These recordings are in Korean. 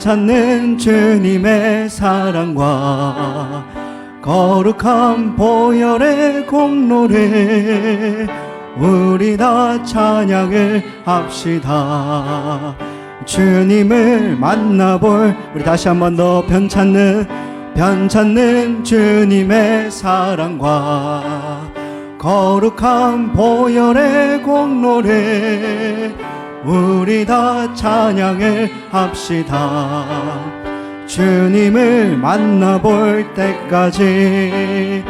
찾는 주님의 사랑과 거룩한 보혈의 공로를 우리 다 찬양을 합시다. 주님을 만나볼 우리 다시 한 번 더 변찮는 주님의 사랑과 거룩한 보혈의 공로를 우리 다 찬양을 합시다. 주님을 만나볼 때까지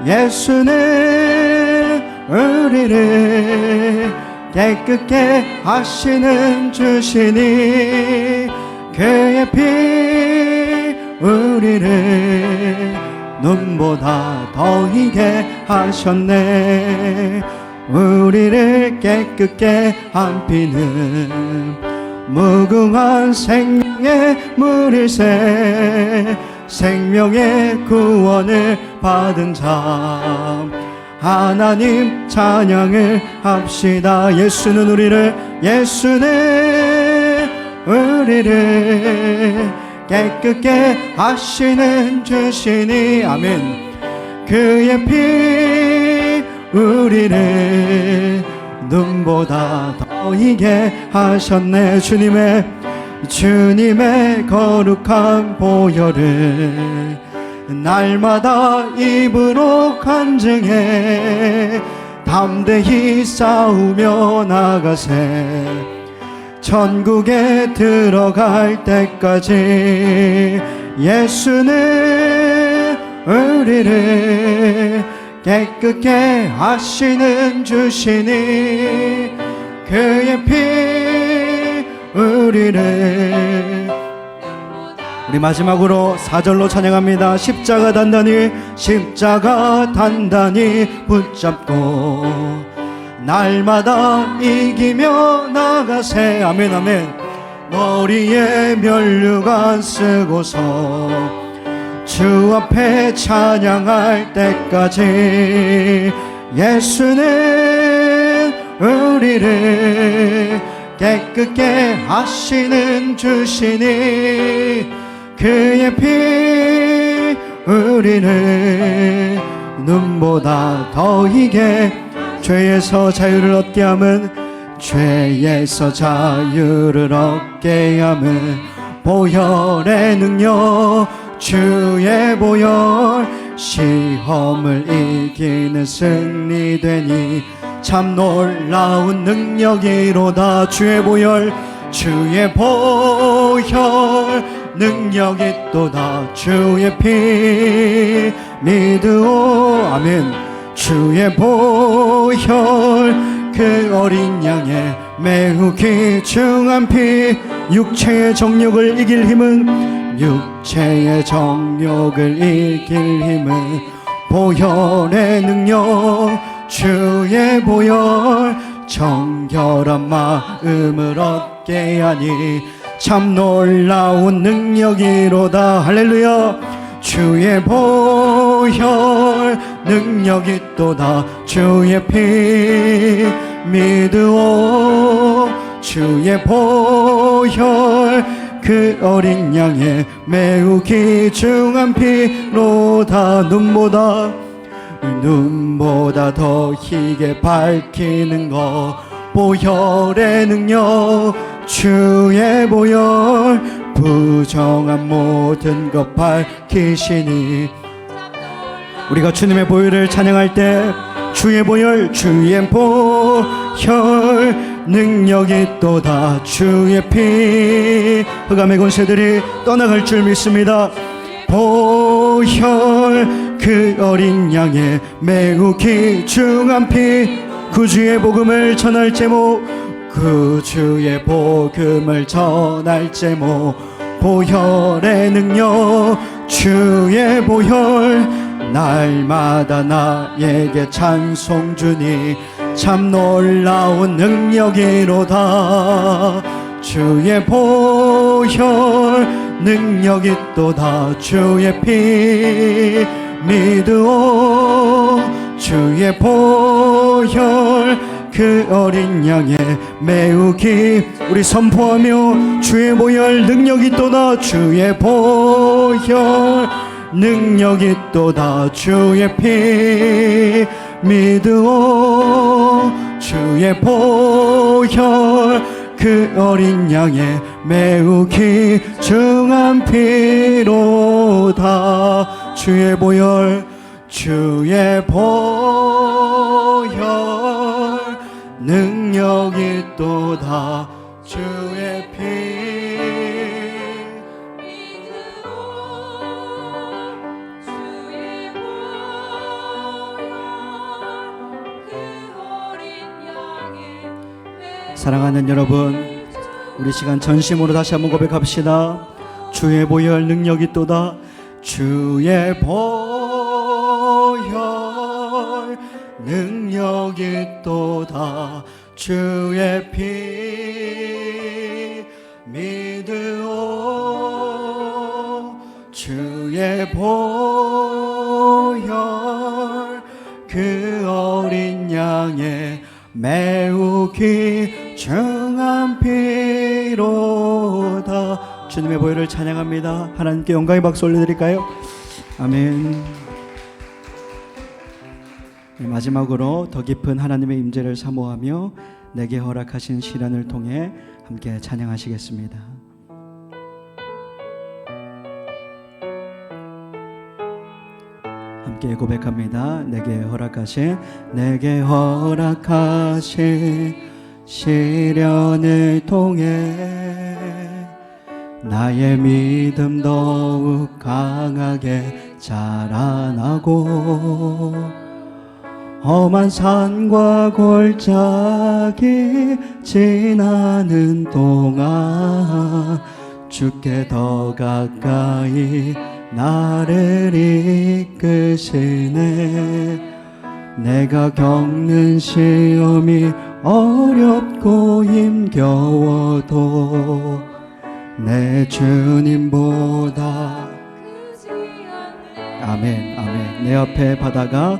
예수는 우리를 깨끗게 하시는 주시니 그의 피 우리를 눈보다 더 희게 하셨네. 우리를 깨끗게 한 피는 무궁한 생명의 물일새 생명의 구원을 받은 자 하나님 찬양을 합시다. 예수는 우리를 깨끗게 하시는 주시니 아멘. 그의 피 우리를 눈보다 더 희게 하셨네. 주님의 거룩한 보혈을 날마다 입으로 간증해 담대히 싸우며 나가세. 천국에 들어갈 때까지 예수는 우리를 깨끗게 하시는 주시니 그의 피 우리를. 우리 마지막으로 4절로 찬양합니다. 십자가 단단히 붙잡고 날마다 이기며 나가세. 아멘 아멘. 머리에 면류관 쓰고서 주 앞에 찬양할 때까지 예수는 우리를 깨끗게 하시는 주시니 그의 피 우리를 눈보다 더 희게 죄에서 자유를 얻게 함은 보혈의 능력 주의 보혈 시험을 이기는 승리되니 참 놀라운 능력이로다. 주의 보혈 능력이 또다. 주의 피 믿으오 아멘. 주의 보혈 그 어린 양의 매우 귀중한 피 육체의 정욕을 이길 힘은 보혈의 능력 주의 보혈 정결한 마음을 얻게 하니 참 놀라운 능력이로다. 할렐루야. 주의 보혈 능력이 또다. 주의 피 믿으오. 주의 보혈 그 어린 양의 매우 귀중한 피로다. 눈보다 더 희게 밝히는 것 보혈의 능력 주의 보혈 부정한 모든 것 밝히시니. 우리가 주님의 보혈을 찬양할 때 주의 보혈 능력이 또다. 주의 피 흑암의 권세들이 떠나갈 줄 믿습니다. 보혈 그 어린 양의 매우 귀중한 피 구주의 복음을 전할 제목 보혈의 능력 주의 보혈 날마다 나에게 찬송 주니 참 놀라운 능력이로다. 주의 보혈 능력이 또다. 주의 피 믿으오. 주의 보혈 그 어린 양의 매우 우리 선포하며 주의 보혈 능력이 또다 주의 보혈 능력이 또다 주의 피 믿으오 주의 보혈 그 어린 양의 매우 귀중한 피로다 주의 보혈 능력이 또다 주의 피 사랑하는 여러분, 우리 시간 전심으로 다시 한번 고백합시다. 주의 보혈 능력이 또다 주의 보혈 능력이 또다 주의 피 믿으오 주의 보혈 그 어린 양의 매우 귀중한 피로다. 주님의 보혈을 찬양합니다. 하나님께 영광의 박수 올려드릴까요? 아멘. 마지막으로 더 깊은 하나님의 임재를 사모하며 내게 허락하신 시련을 통해 함께 찬양하시겠습니다. 함께 고백합니다. 내게 허락하신 시련을 통해 나의 믿음 더욱 강하게 자라나고 험한 산과 골짜기 지나는 동안 주께 더 가까이 나를 이끄시네. 내가 겪는 시험이 어렵고 힘겨워도 내 주님보다 아멘 아멘. 내 앞에 바다가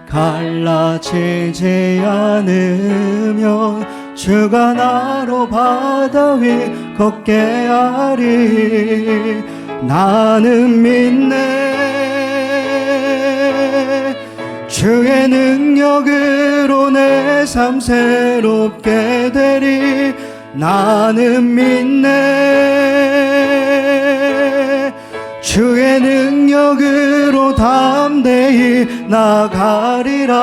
갈라지지 않으면 주가 나로 바다 위 걷게 하리. 나는 믿네. 주의 능력으로 내 삶 새롭게 되리. 나는 믿네. 주의 능력으로 담대히 나가리라.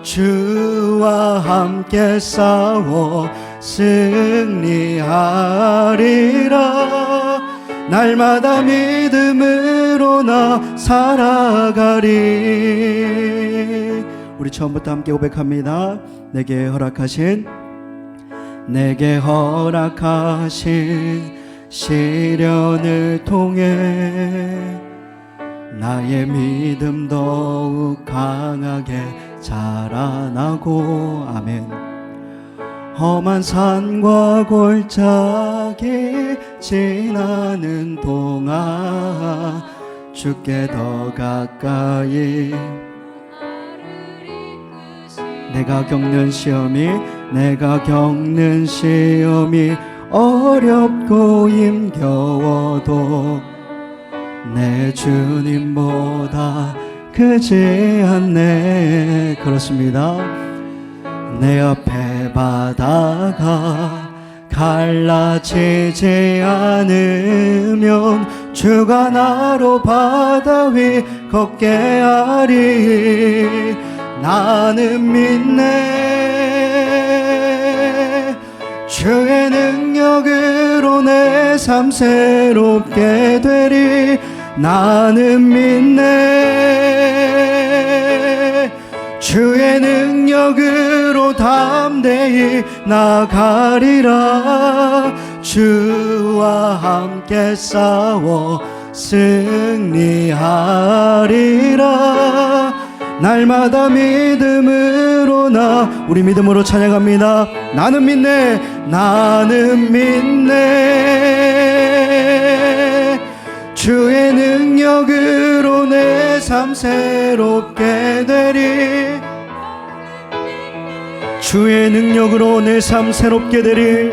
주와 함께 싸워 승리하리라. 날마다 믿음으로 나 살아가리. 우리 처음부터 함께 고백합니다. 내게 허락하신 시련을 통해 나의 믿음 더욱 강하게 자라나고 아멘. 험한 산과 골짜기 지나는 동안 주께 더 가까이 내가 겪는 시험이 어렵고 힘겨워도 내 주님보다 크지 않네. 그렇습니다. 내 앞에 바다가 갈라지지 않으면 주가 나로 바다 위 걷게 하리. 나는 믿네. 주의 능력으로 내 삶 새롭게 되리. 나는 믿네. 주의 능력으로 담대히 나가리라. 주와 함께 싸워 승리하리라. 날마다 믿음으로 우리 믿음으로 찬양합니다. 나는 믿네. 주의 능력으로 내 삶 새롭게 되리. 주의 능력으로 내 삶 새롭게 되리.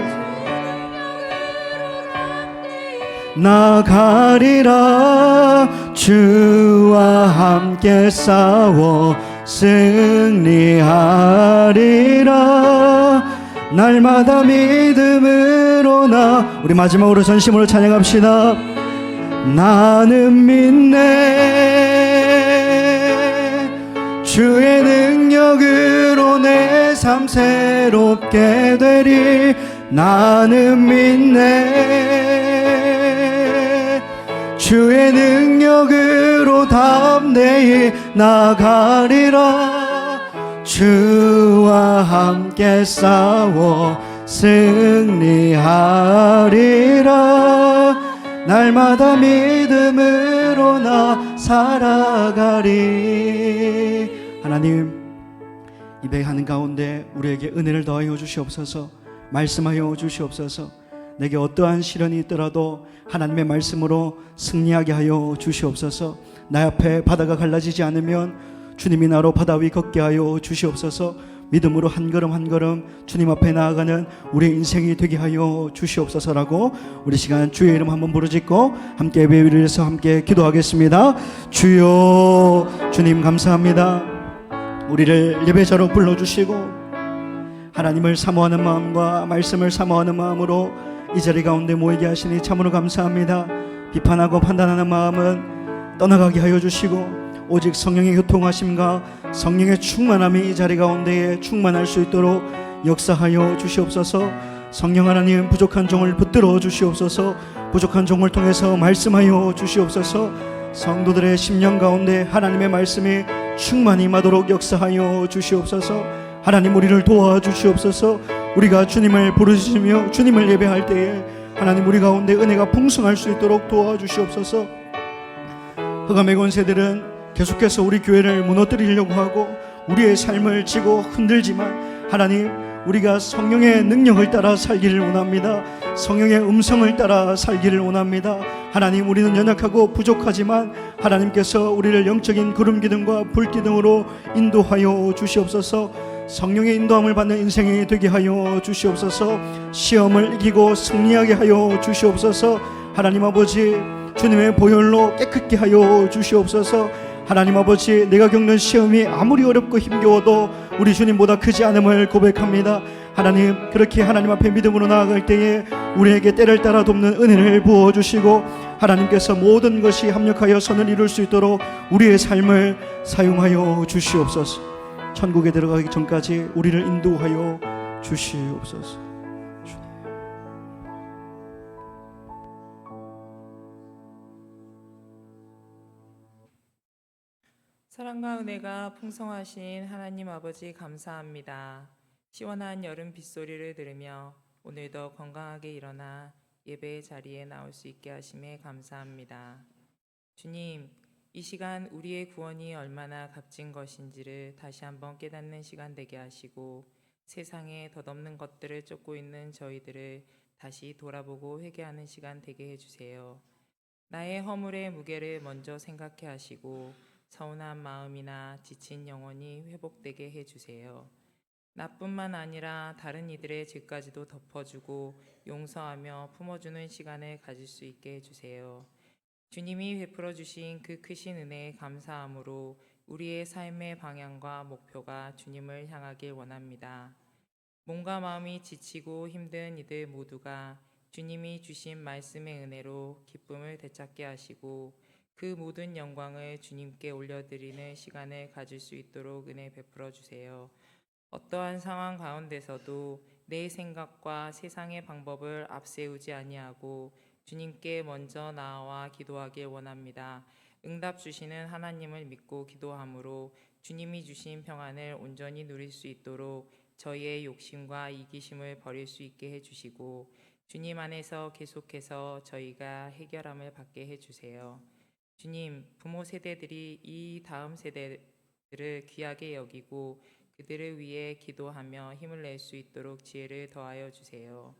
나가리라. 주와 함께 싸워 승리하리라. 날마다 믿음으로 나. 우리 마지막으로 전심으로 찬양합시다. 나는 믿네. 주의 능력으로 내 삶 새롭게 되리. 나는 믿네. 주의 능력으로 담대히 나가리라. 주와 함께 싸워 승리하리라. 날마다 믿음으로 나 살아가리. 하나님, 예배하는 가운데 우리에게 은혜를 더하여 주시옵소서. 말씀하여 주시옵소서. 내게 어떠한 시련이 있더라도 하나님의 말씀으로 승리하게 하여 주시옵소서. 나 앞에 바다가 갈라지지 않으면 주님이 나로 바다 위 걷게 하여 주시옵소서. 믿음으로 한 걸음 한 걸음 주님 앞에 나아가는 우리의 인생이 되게 하여 주시옵소서라고 우리 시간 주의 이름 한번 부르짖고 함께 예배를 위해서 함께 기도하겠습니다. 주여, 주님 감사합니다. 우리를 예배자로 불러주시고 하나님을 사모하는 마음과 말씀을 사모하는 마음으로 이 자리 가운데 모이게 하시니 참으로 감사합니다. 비판하고 판단하는 마음은 떠나가게 하여 주시고 오직 성령의 교통하심과 성령의 충만함이 이 자리 가운데에 충만할 수 있도록 역사하여 주시옵소서. 성령 하나님, 부족한 종을 붙들어 주시옵소서. 부족한 종을 통해서 말씀하여 주시옵소서. 성도들의 심령 가운데 하나님의 말씀이 충만히 임하도록 역사하여 주시옵소서. 하나님, 우리를 도와주시옵소서. 우리가 주님을 부르시며 주님을 예배할 때에 하나님 우리 가운데 은혜가 풍성할 수 있도록 도와주시옵소서. 흑암의 권세들은 계속해서 우리 교회를 무너뜨리려고 하고 우리의 삶을 쥐고 흔들지만 하나님, 우리가 성령의 능력을 따라 살기를 원합니다. 성령의 음성을 따라 살기를 원합니다. 하나님, 우리는 연약하고 부족하지만 하나님께서 우리를 영적인 구름기둥과 불기둥으로 인도하여 주시옵소서. 성령의 인도함을 받는 인생이 되게 하여 주시옵소서. 시험을 이기고 승리하게 하여 주시옵소서. 하나님 아버지, 주님의 보혈로 깨끗게 하여 주시옵소서. 하나님 아버지, 내가 겪는 시험이 아무리 어렵고 힘겨워도 우리 주님보다 크지 않음을 고백합니다. 하나님, 그렇게 하나님 앞에 믿음으로 나아갈 때에 우리에게 때를 따라 돕는 은혜를 부어주시고 하나님께서 모든 것이 합력하여 선을 이룰 수 있도록 우리의 삶을 사용하여 주시옵소서. 천국에 들어가기 전까지 우리를 인도하여 주시옵소서. 사랑과 은혜가 풍성하신 하나님 아버지 감사합니다. 시원한 여름 빗소리를 들으며 오늘도 건강하게 일어나 예배의 자리에 나올 수 있게 하심에 감사합니다. 주님, 이 시간 우리의 구원이 얼마나 값진 것인지를 다시 한번 깨닫는 시간 되게 하시고 세상에 덧없는 것들을 쫓고 있는 저희들을 다시 돌아보고 회개하는 시간 되게 해주세요. 나의 허물의 무게를 먼저 생각해 하시고 서운한 마음이나 지친 영혼이 회복되게 해주세요. 나뿐만 아니라 다른 이들의 죄까지도 덮어주고 용서하며 품어주는 시간을 가질 수 있게 해주세요. 주님이 베풀어 주신 그 크신 은혜에 감사함으로 우리의 삶의 방향과 목표가 주님을 향하길 원합니다. 몸과 마음이 지치고 힘든 이들 모두가 주님이 주신 말씀의 은혜로 기쁨을 되찾게 하시고 그 모든 영광을 주님께 올려드리는 시간을 가질 수 있도록 은혜 베풀어 주세요. 어떠한 상황 가운데서도 내 생각과 세상의 방법을 앞세우지 아니하고 주님께 먼저 나아와 기도하길 원합니다. 응답 주시는 하나님을 믿고 기도함으로 주님이 주신 평안을 온전히 누릴 수 있도록 저희의 욕심과 이기심을 버릴 수 있게 해주시고 주님 안에서 계속해서 저희가 해결함을 받게 해주세요. 주님, 부모 세대들이 이 다음 세대들을 귀하게 여기고 그들을 위해 기도하며 힘을 낼 수 있도록 지혜를 더하여 주세요.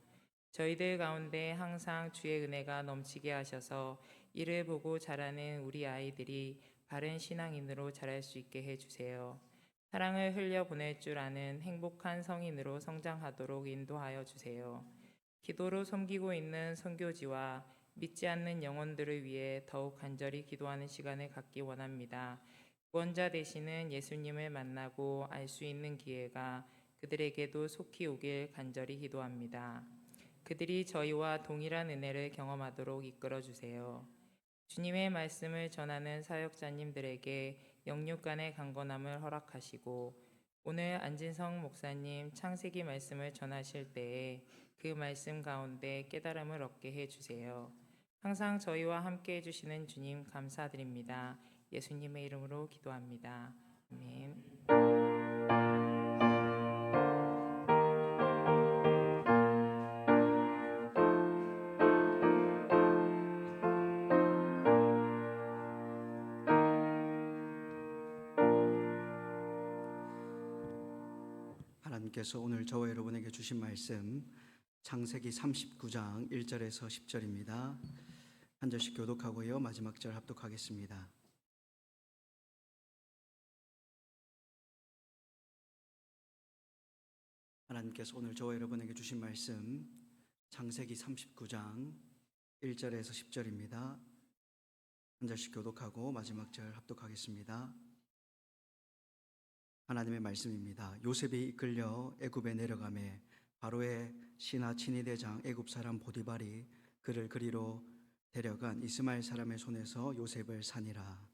저희들 가운데 항상 주의 은혜가 넘치게 하셔서 이를 보고 자라는 우리 아이들이 바른 신앙인으로 자랄 수 있게 해주세요. 사랑을 흘려보낼 줄 아는 행복한 성인으로 성장하도록 인도하여 주세요. 기도로 섬기고 있는 선교지와 믿지 않는 영혼들을 위해 더욱 간절히 기도하는 시간을 갖기 원합니다. 구원자 되시는 예수님을 만나고 알 수 있는 기회가 그들에게도 속히 오길 간절히 기도합니다. 그들이 저희와 동일한 은혜를 경험하도록 이끌어 주세요. 주님의 말씀을 전하는 사역자님들에게 영육간의 강건함을 허락하시고 오늘 안진성 목사님 창세기 말씀을 전하실 때에 그 말씀 가운데 깨달음을 얻게 해주세요. 항상 저희와 함께 해주시는 주님 감사드립니다. 예수님의 이름으로 기도합니다. 아멘. 하나님께서 오늘 저와 여러분에게 주신 말씀 창세기 39장 1절에서 10절입니다. 한 절씩 교독하고요. 마지막 절 합독하겠습니다. 하나님께서 오늘 저와 여러분에게 주신 말씀 창세기 39장 1절에서 10절입니다. 한 절씩 교독하고 마지막 절 합독하겠습니다. 하나님의 말씀입니다. 요셉이 이끌려 애굽에 내려가매 바로의 신하 친위대장 애굽 사람 보디발이 그를 그리로 데려간 이스마엘 사람의 손에서 요셉을 산이라.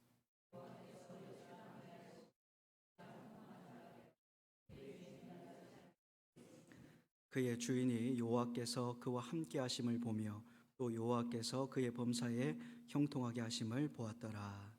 그의 주인이 여호와께서 그와 함께 하심을 보며 또 여호와께서 그의 범사에 형통하게 하심을 보았더라.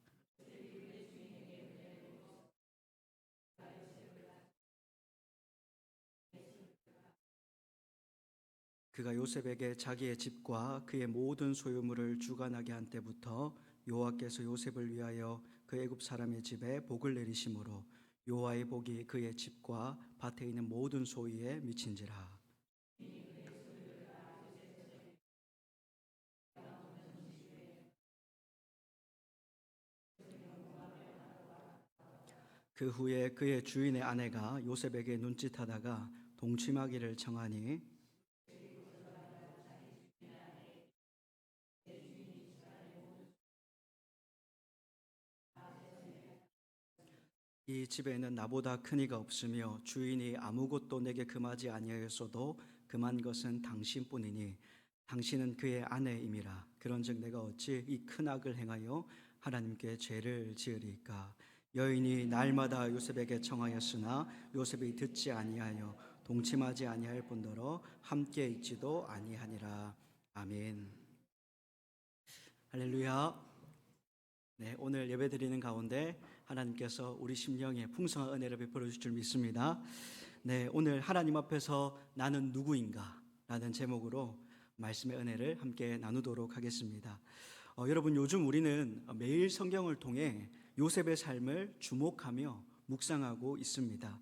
그가 요셉에게 자기의 집과 그의 모든 소유물을 주관하게 한 때부터 여호와께서 요셉을 위하여 그 애굽 사람의 집에 복을 내리심으로 여호와의 복이 그의 집과 밭에 있는 모든 소유에 미친지라. 그 후에 그의 주인의 아내가 요셉에게 눈짓하다가 동침하기를 청하니 이 집에는 나보다 큰 이가 없으며 주인이 아무것도 내게 금하지 아니하였어도 금한 것은 당신뿐이니 당신은 그의 아내임이라. 그런즉 내가 어찌 이 큰 악을 행하여 하나님께 죄를 지으리까. 여인이 날마다 요셉에게 청하였으나 요셉이 듣지 아니하여 동침하지 아니할 뿐더러 함께 있지도 아니하니라. 아멘. 할렐루야. 네, 오늘 예배드리는 가운데 하나님께서 우리 심령에 풍성한 은혜를 베풀어 주실 줄 믿습니다. 네, 오늘 하나님 앞에서 나는 누구인가? 라는 제목으로 말씀의 은혜를 함께 나누도록 하겠습니다. 여러분, 요즘 우리는 매일 성경을 통해 요셉의 삶을 주목하며 묵상하고 있습니다.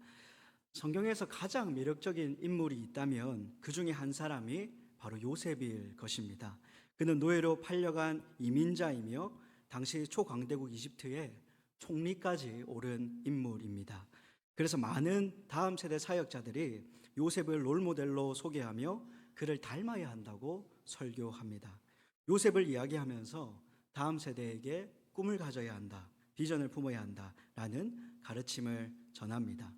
성경에서 가장 매력적인 인물이 있다면 그 중에 한 사람이 바로 요셉일 것입니다. 그는 노예로 팔려간 이민자이며 당시 초강대국 이집트의 총리까지 오른 인물입니다. 그래서 많은 다음 세대 사역자들이 요셉을 롤모델로 소개하며 그를 닮아야 한다고 설교합니다. 요셉을 이야기하면서 다음 세대에게 꿈을 가져야 한다, 비전을 품어야 한다라는 가르침을 전합니다.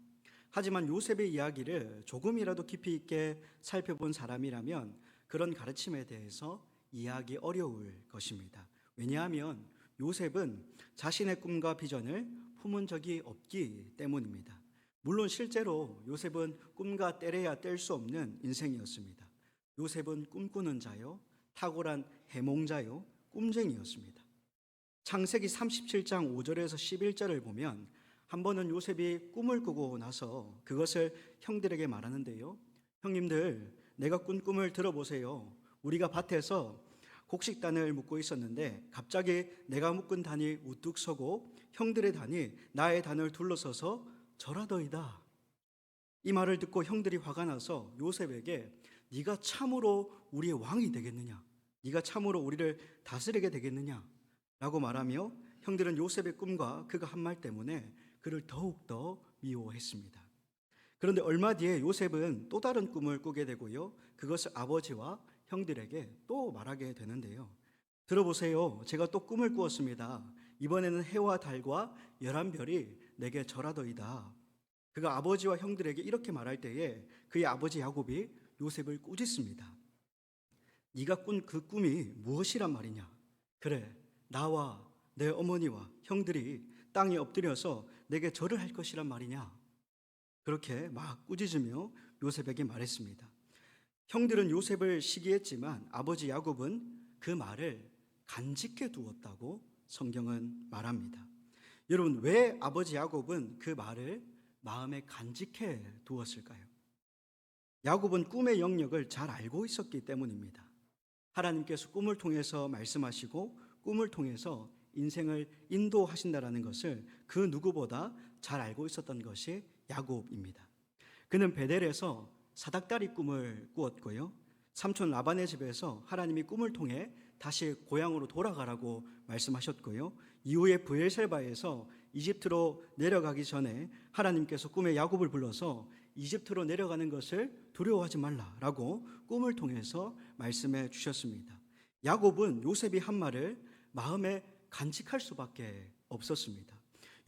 하지만 요셉의 이야기를 조금이라도 깊이 있게 살펴본 사람이라면 그런 가르침에 대해서 이해하기 어려울 것입니다. 왜냐하면 요셉은 자신의 꿈과 비전을 품은 적이 없기 때문입니다. 물론 실제로 요셉은 꿈과 떼려야 뗄 수 없는 인생이었습니다. 요셉은 꿈꾸는 자요, 탁월한 해몽자요, 꿈쟁이였습니다. 창세기 37장 5절에서 11절을 보면 한 번은 요셉이 꿈을 꾸고 나서 그것을 형들에게 말하는데요. 형님들, 내가 꾼 꿈을 들어보세요. 우리가 밭에서 곡식단을 묶고 있었는데 갑자기 내가 묶은 단이 우뚝 서고 형들의 단이 나의 단을 둘러서서 절하더이다. 이 말을 듣고 형들이 화가 나서 요셉에게 네가 참으로 우리의 왕이 되겠느냐? 네가 참으로 우리를 다스리게 되겠느냐라고 말하며 형들은 요셉의 꿈과 그가 한 말 때문에 그를 더욱더 미워했습니다. 그런데 얼마 뒤에 요셉은 또 다른 꿈을 꾸게 되고요. 그것을 아버지와 형들에게 또 말하게 되는데요. 들어보세요. 제가 또 꿈을 꾸었습니다. 이번에는 해와 달과 11별이 내게 절하더이다. 그가 아버지와 형들에게 이렇게 말할 때에 그의 아버지 야곱이 요셉을 꾸짖습니다. 네가 꾼 그 꿈이 무엇이란 말이냐? 그래, 나와 내 어머니와 형들이 땅에 엎드려서 내게 절을 할 것이란 말이냐? 그렇게 막 꾸짖으며 요셉에게 말했습니다. 형들은 요셉을 시기했지만 아버지 야곱은 그 말을 간직해 두었다고 성경은 말합니다. 여러분, 왜 아버지 야곱은 그 말을 마음에 간직해 두었을까요? 야곱은 꿈의 영역을 잘 알고 있었기 때문입니다. 하나님께서 꿈을 통해서 말씀하시고 꿈을 통해서 인생을 인도하신다라는 것을 그 누구보다 잘 알고 있었던 것이 야곱입니다. 그는 베델에서 사닥다리 꿈을 꾸었고요. 삼촌 라반의 집에서 하나님이 꿈을 통해 다시 고향으로 돌아가라고 말씀하셨고요. 이후에 브엘셀바에서 이집트로 내려가기 전에 하나님께서 꿈에 야곱을 불러서 이집트로 내려가는 것을 두려워하지 말라라고 꿈을 통해서 말씀해 주셨습니다. 야곱은 요셉이 한 말을 마음에 간직할 수밖에 없었습니다.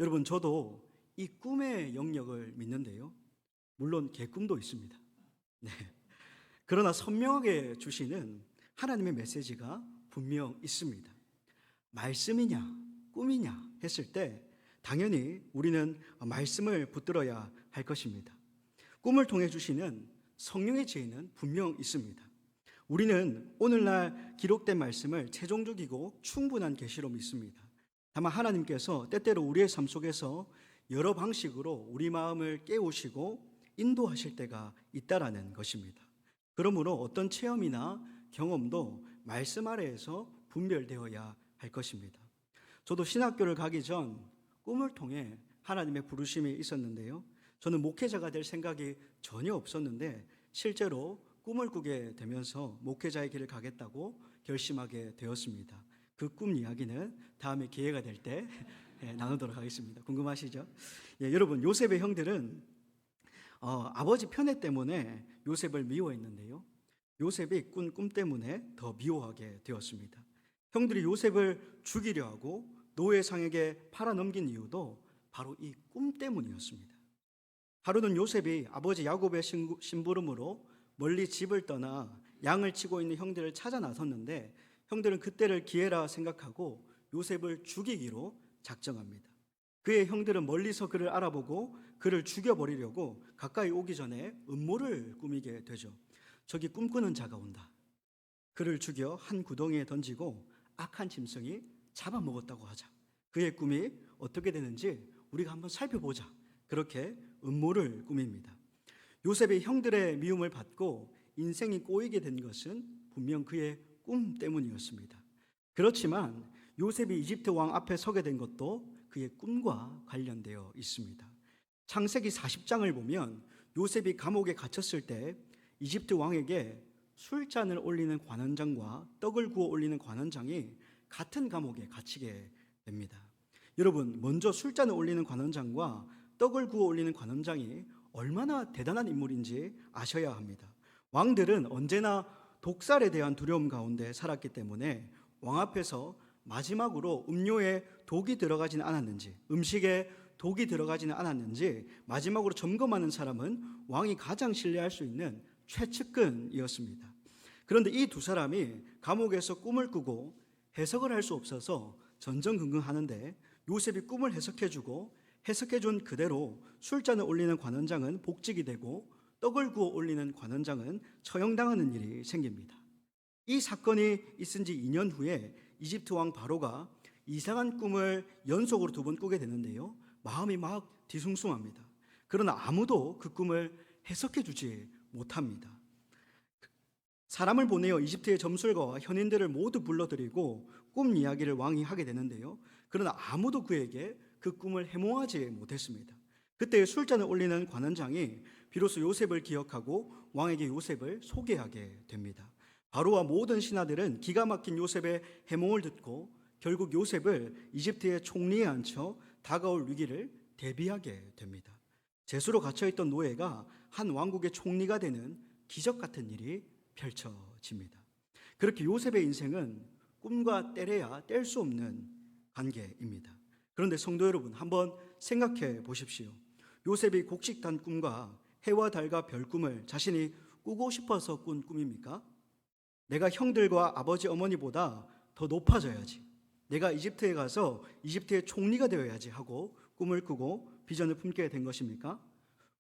여러분, 저도 이 꿈의 영역을 믿는데요. 물론 개꿈도 있습니다. 네. 그러나 선명하게 주시는 하나님의 메시지가 분명 있습니다. 말씀이냐, 꿈이냐 했을 때 당연히 우리는 말씀을 붙들어야 할 것입니다. 꿈을 통해 주시는 성령의 지혜는 분명 있습니다. 우리는 오늘날 기록된 말씀을 최종적이고 충분한 계시로 믿습니다. 다만 하나님께서 때때로 우리의 삶 속에서 여러 방식으로 우리 마음을 깨우시고 인도하실 때가 있다라는 것입니다. 그러므로 어떤 체험이나 경험도 말씀 아래에서 분별되어야 할 것입니다. 저도 신학교를 가기 전 꿈을 통해 하나님의 부르심이 있었는데요. 저는 목회자가 될 생각이 전혀 없었는데 실제로 꿈을 꾸게 되면서 목회자의 길을 가겠다고 결심하게 되었습니다. 그 꿈 이야기는 다음에 기회가 될 때 나누도록 하겠습니다. 궁금하시죠? 예, 여러분, 요셉의 형들은 아버지 편애 때문에 요셉을 미워했는데요. 요셉이 꾼 꿈 때문에 더 미워하게 되었습니다. 형들이 요셉을 죽이려 하고 노예상에게 팔아넘긴 이유도 바로 이 꿈 때문이었습니다. 하루는 요셉이 아버지 야곱의 심부름으로 멀리 집을 떠나 양을 치고 있는 형들을 찾아 나섰는데 형들은 그때를 기회라 생각하고 요셉을 죽이기로 작정합니다. 그의 형들은 멀리서 그를 알아보고 그를 죽여버리려고 가까이 오기 전에 음모를 꾸미게 되죠. 저기 꿈꾸는 자가 온다. 그를 죽여 한 구덩이에 던지고 악한 짐승이 잡아먹었다고 하자. 그의 꿈이 어떻게 되는지 우리가 한번 살펴보자. 그렇게 음모를 꾸밉니다. 요셉이 형들의 미움을 받고 인생이 꼬이게 된 것은 분명 그의 꿈 때문이었습니다. 그렇지만 요셉이 이집트 왕 앞에 서게 된 것도 그의 꿈과 관련되어 있습니다. 창세기 40장을 보면 요셉이 감옥에 갇혔을 때 이집트 왕에게 술잔을 올리는 관원장과 떡을 구워 올리는 관원장이 같은 감옥에 갇히게 됩니다. 여러분, 먼저 술잔을 올리는 관원장과 떡을 구워 올리는 관원장이 얼마나 대단한 인물인지 아셔야 합니다. 왕들은 언제나 독살에 대한 두려움 가운데 살았기 때문에 왕 앞에서 마지막으로 음료에 독이 들어가지는 않았는지, 음식에 독이 들어가지는 않았는지 마지막으로 점검하는 사람은 왕이 가장 신뢰할 수 있는 최측근이었습니다. 그런데 이 두 사람이 감옥에서 꿈을 꾸고 해석을 할 수 없어서 전전긍긍하는데 요셉이 꿈을 해석해주고 해석해준 그대로 술잔을 올리는 관원장은 복직이 되고 떡을 구워 올리는 관원장은 처형당하는 일이 생깁니다. 이 사건이 있은 지 2년 후에 이집트 왕 바로가 이상한 꿈을 연속으로 2번 꾸게 되는데요. 마음이 막 뒤숭숭합니다. 그러나 아무도 그 꿈을 해석해 주지 못합니다. 사람을 보내어 이집트의 점술가와 현인들을 모두 불러들이고 꿈 이야기를 왕이 하게 되는데요. 그러나 아무도 그에게 그 꿈을 해몽하지 못했습니다. 그때 술잔을 올리는 관원장이 비로소 요셉을 기억하고 왕에게 요셉을 소개하게 됩니다. 바로와 모든 신하들은 기가 막힌 요셉의 해몽을 듣고 결국 요셉을 이집트의 총리에 앉혀 다가올 위기를 대비하게 됩니다. 죄수로 갇혀있던 노예가 한 왕국의 총리가 되는 기적 같은 일이 펼쳐집니다. 그렇게 요셉의 인생은 꿈과 떼래야 뗄 수 없는 관계입니다. 그런데 성도 여러분, 한번 생각해 보십시오. 요셉이 곡식단 꿈과 해와 달과 별 꿈을 자신이 꾸고 싶어서 꾼 꿈입니까? 내가 형들과 아버지 어머니보다 더 높아져야지, 내가 이집트에 가서 이집트의 총리가 되어야지 하고 꿈을 꾸고 비전을 품게 된 것입니까?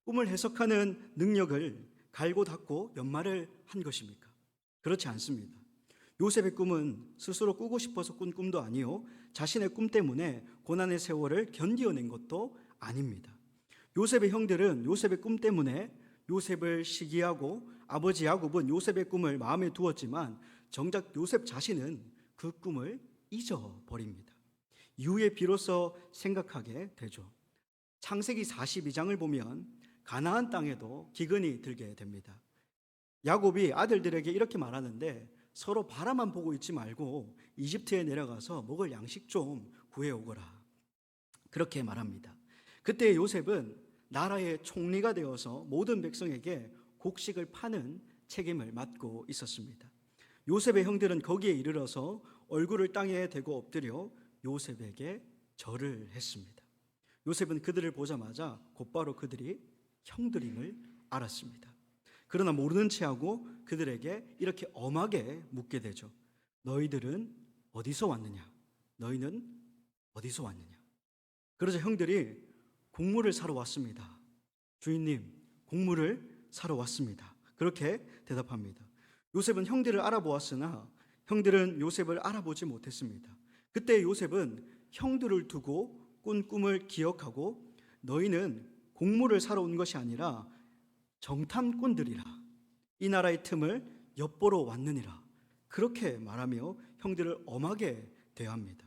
꿈을 해석하는 능력을 갈고 닦고 연말을 한 것입니까? 그렇지 않습니다. 요셉의 꿈은 스스로 꾸고 싶어서 꾼 꿈도 아니요, 자신의 꿈 때문에 고난의 세월을 견디어낸 것도 아닙니다. 요셉의 형들은 요셉의 꿈 때문에 요셉을 시기하고 아버지 야곱은 요셉의 꿈을 마음에 두었지만 정작 요셉 자신은 그 꿈을 잊어버립니다. 이후에 비로소 생각하게 되죠. 창세기 42장을 보면 가나안 땅에도 기근이 들게 됩니다. 야곱이 아들들에게 이렇게 말하는데, 서로 바라만 보고 있지 말고 이집트에 내려가서 먹을 양식 좀 구해오거라, 그렇게 말합니다. 그때 요셉은 나라의 총리가 되어서 모든 백성에게 곡식을 파는 책임을 맡고 있었습니다. 요셉의 형들은 거기에 이르러서 얼굴을 땅에 대고 엎드려 요셉에게 절을 했습니다. 요셉은 그들을 보자마자 곧바로 그들이 형들임을 알았습니다. 그러나 모르는 체하고 그들에게 이렇게 엄하게 묻게 되죠. 너희들은 어디서 왔느냐? 너희는 어디서 왔느냐? 그러자 형들이 곡물을 사러 왔습니다. 주인님, 곡물을 사러 왔습니다. 그렇게 대답합니다. 요셉은 형들을 알아보았으나 형들은 요셉을 알아보지 못했습니다. 그때 요셉은 형들을 두고 꾼 꿈을 기억하고 너희는 곡물을 사러 온 것이 아니라 정탐꾼들이라, 이 나라의 틈을 엿보러 왔느니라, 그렇게 말하며 형들을 엄하게 대합니다.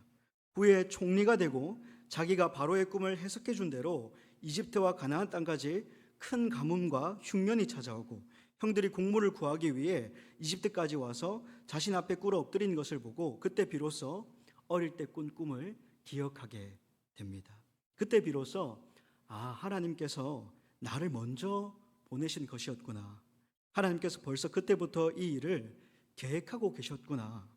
후에 총리가 되고 자기가 바로의 꿈을 해석해 준 대로 이집트와 가나안 땅까지 큰 가뭄과 흉년이 찾아오고 형들이 곡물을 구하기 위해 이집트까지 와서 자신 앞에 꿇어 엎드린 것을 보고 그때 비로소 어릴 때 꾼 꿈을 기억하게 됩니다. 그때 비로소 하나님께서 나를 먼저 보내신 것이었구나, 하나님께서 벌써 그때부터 이 일을 계획하고 계셨구나,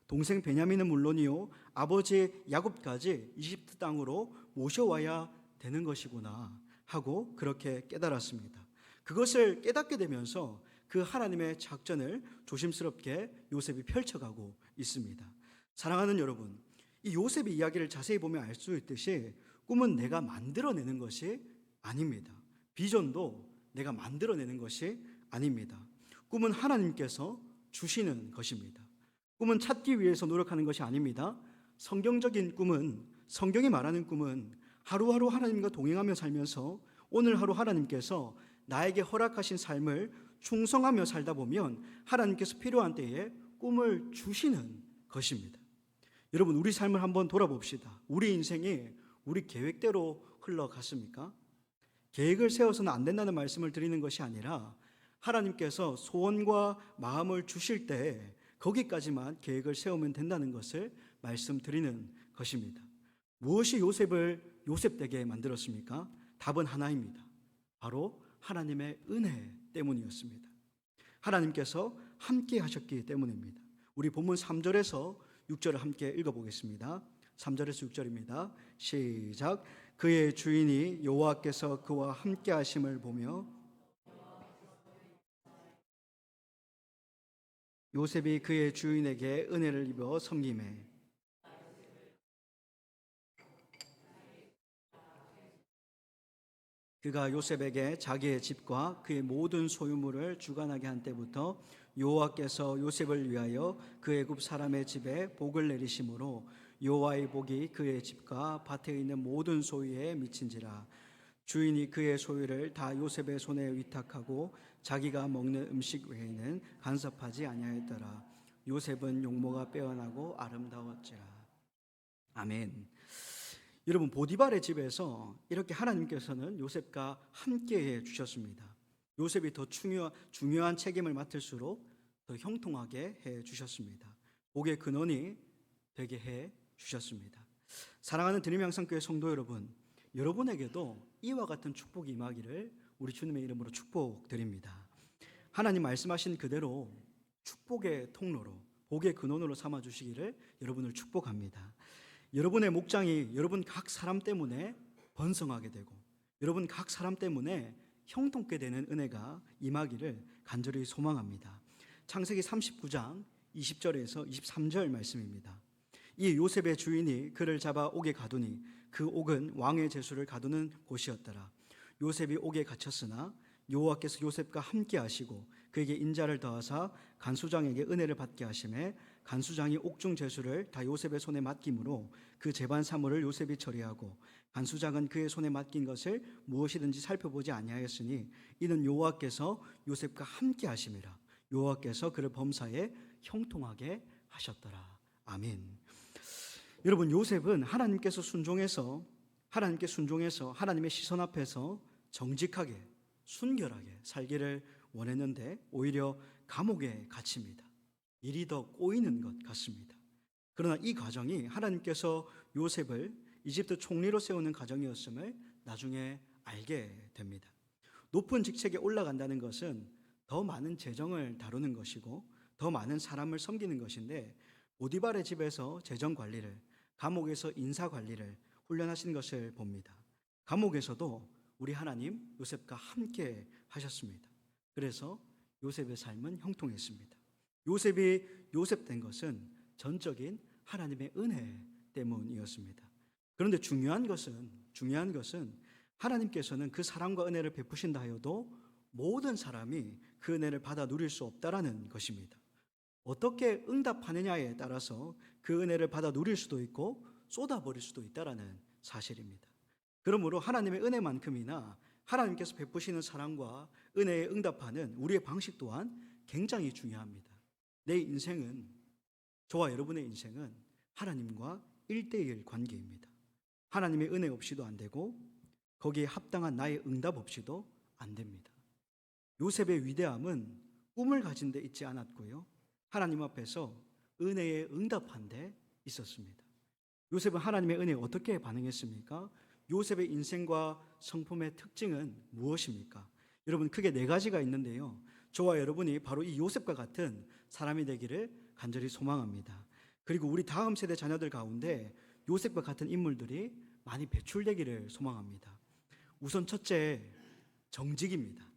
동생 베냐민은 물론이요 아버지 야곱까지 이집트 땅으로 모셔와야 되는 것이구나 하고 그렇게 깨달았습니다. 그것을 깨닫게 되면서 그 하나님의 작전을 조심스럽게 요셉이 펼쳐가고 있습니다. 사랑하는 여러분, 이 요셉의 이야기를 자세히 보면 알 수 있듯이 꿈은 내가 만들어내는 것이 아닙니다. 비전도 내가 만들어내는 것이 아닙니다. 꿈은 하나님께서 주시는 것입니다. 꿈은 찾기 위해서 노력하는 것이 아닙니다. 성경적인 꿈은, 성경이 말하는 꿈은 하루하루 하나님과 동행하며 살면서 오늘 하루 하나님께서 나에게 허락하신 삶을 충성하며 살다 보면 하나님께서 필요한 때에 꿈을 주시는 것입니다. 여러분, 우리 삶을 한번 돌아봅시다. 우리 인생이 우리 계획대로 흘러갔습니까? 계획을 세워서는 안 된다는 말씀을 드리는 것이 아니라 하나님께서 소원과 마음을 주실 때 거기까지만 계획을 세우면 된다는 것을 말씀드리는 것입니다. 무엇이 요셉을 요셉되게 만들었습니까? 답은 하나입니다. 바로 하나님의 은혜 때문이었습니다. 하나님께서 함께 하셨기 때문입니다. 우리 본문 3절에서 6절을 함께 읽어보겠습니다. 3절에서 6절입니다. 시작. 그의 주인이 여호와께서 그와 함께 하심을 보며 요셉이 그의 주인에게 은혜를 입어 섬김에 그가 요셉에게 자기의 집과 그의 모든 소유물을 주관하게 한 때부터 여호와께서 요셉을 위하여 그 애굽 사람의 집에 복을 내리심으로 여호와의 복이 그의 집과 밭에 있는 모든 소유에 미친지라. 주인이 그의 소유를 다 요셉의 손에 위탁하고 자기가 먹는 음식 외에는 간섭하지 아니하였더라. 요셉은 용모가 빼어나고 아름다웠지라. 아멘. 여러분, 보디발의 집에서 이렇게 하나님께서는 요셉과 함께해 주셨습니다. 요셉이 더 중요한 책임을 맡을수록 더 형통하게 해 주셨습니다. 복의 근원이 되게 해 주셨습니다. 사랑하는 드림양상교회 성도 여러분, 여러분에게도 이와 같은 축복이 임하기를 우리 주님의 이름으로 축복드립니다. 하나님 말씀하신 그대로 축복의 통로로, 복의 근원으로 삼아 주시기를 여러분을 축복합니다. 여러분의 목장이 여러분 각 사람 때문에 번성하게 되고 여러분 각 사람 때문에 형통케 되는 은혜가 임하기를 간절히 소망합니다. 창세기 39장 20절에서 23절 말씀입니다. 이 요셉의 주인이 그를 잡아 옥에 가두니 그 옥은 왕의 제수를 가두는 곳이었더라. 요셉이 옥에 갇혔으나 여호와께서 요셉과 함께 하시고 그에게 인자를 더하사 간수장에게 은혜를 받게 하심에 간수장이 옥중 제수를 다 요셉의 손에 맡김으로 그 재반 사물을 요셉이 처리하고 간수장은 그의 손에 맡긴 것을 무엇이든지 살펴보지 아니하였으니 이는 여호와께서 요셉과 함께 하심이라. 여호와께서 그를 범사에 형통하게 하셨더라. 아멘. 여러분, 요셉은 하나님께 순종해서 하나님의 시선 앞에서 정직하게 순결하게 살기를 원했는데 오히려 감옥에 갇힙니다. 일이 더 꼬이는 것 같습니다. 그러나 이 과정이 하나님께서 요셉을 이집트 총리로 세우는 과정이었음을 나중에 알게 됩니다. 높은 직책에 올라간다는 것은 더 많은 재정을 다루는 것이고 더 많은 사람을 섬기는 것인데 보디발의 집에서 재정 관리를, 감옥에서 인사 관리를 훈련하신 것을 봅니다. 감옥에서도 우리 하나님 요셉과 함께 하셨습니다. 그래서 요셉의 삶은 형통했습니다. 요셉이 요셉된 것은 전적인 하나님의 은혜 때문이었습니다. 그런데 중요한 것은 하나님께서는 그 사랑과 은혜를 베푸신다 하여도 모든 사람이 그 은혜를 받아 누릴 수 없다라는 것입니다. 어떻게 응답하느냐에 따라서 그 은혜를 받아 누릴 수도 있고 쏟아버릴 수도 있다라는 사실입니다. 그러므로 하나님의 은혜만큼이나 하나님께서 베푸시는 사랑과 은혜에 응답하는 우리의 방식 또한 굉장히 중요합니다. 내 인생은, 저와 여러분의 인생은 하나님과 1대1 관계입니다. 하나님의 은혜 없이도 안 되고 거기에 합당한 나의 응답 없이도 안 됩니다. 요셉의 위대함은 꿈을 가진 데 있지 않았고요, 하나님 앞에서 은혜에 응답한 데 있었습니다. 요셉은 하나님의 은혜에 어떻게 반응했습니까? 요셉의 인생과 성품의 특징은 무엇입니까? 여러분, 크게 4가지가 있는데요, 저와 여러분이 바로 이 요셉과 같은 사람이 되기를 간절히 소망합니다. 그리고 우리 다음 세대 자녀들 가운데 요셉과 같은 인물들이 많이 배출되기를 소망합니다. 우선 첫째, 정직입니다.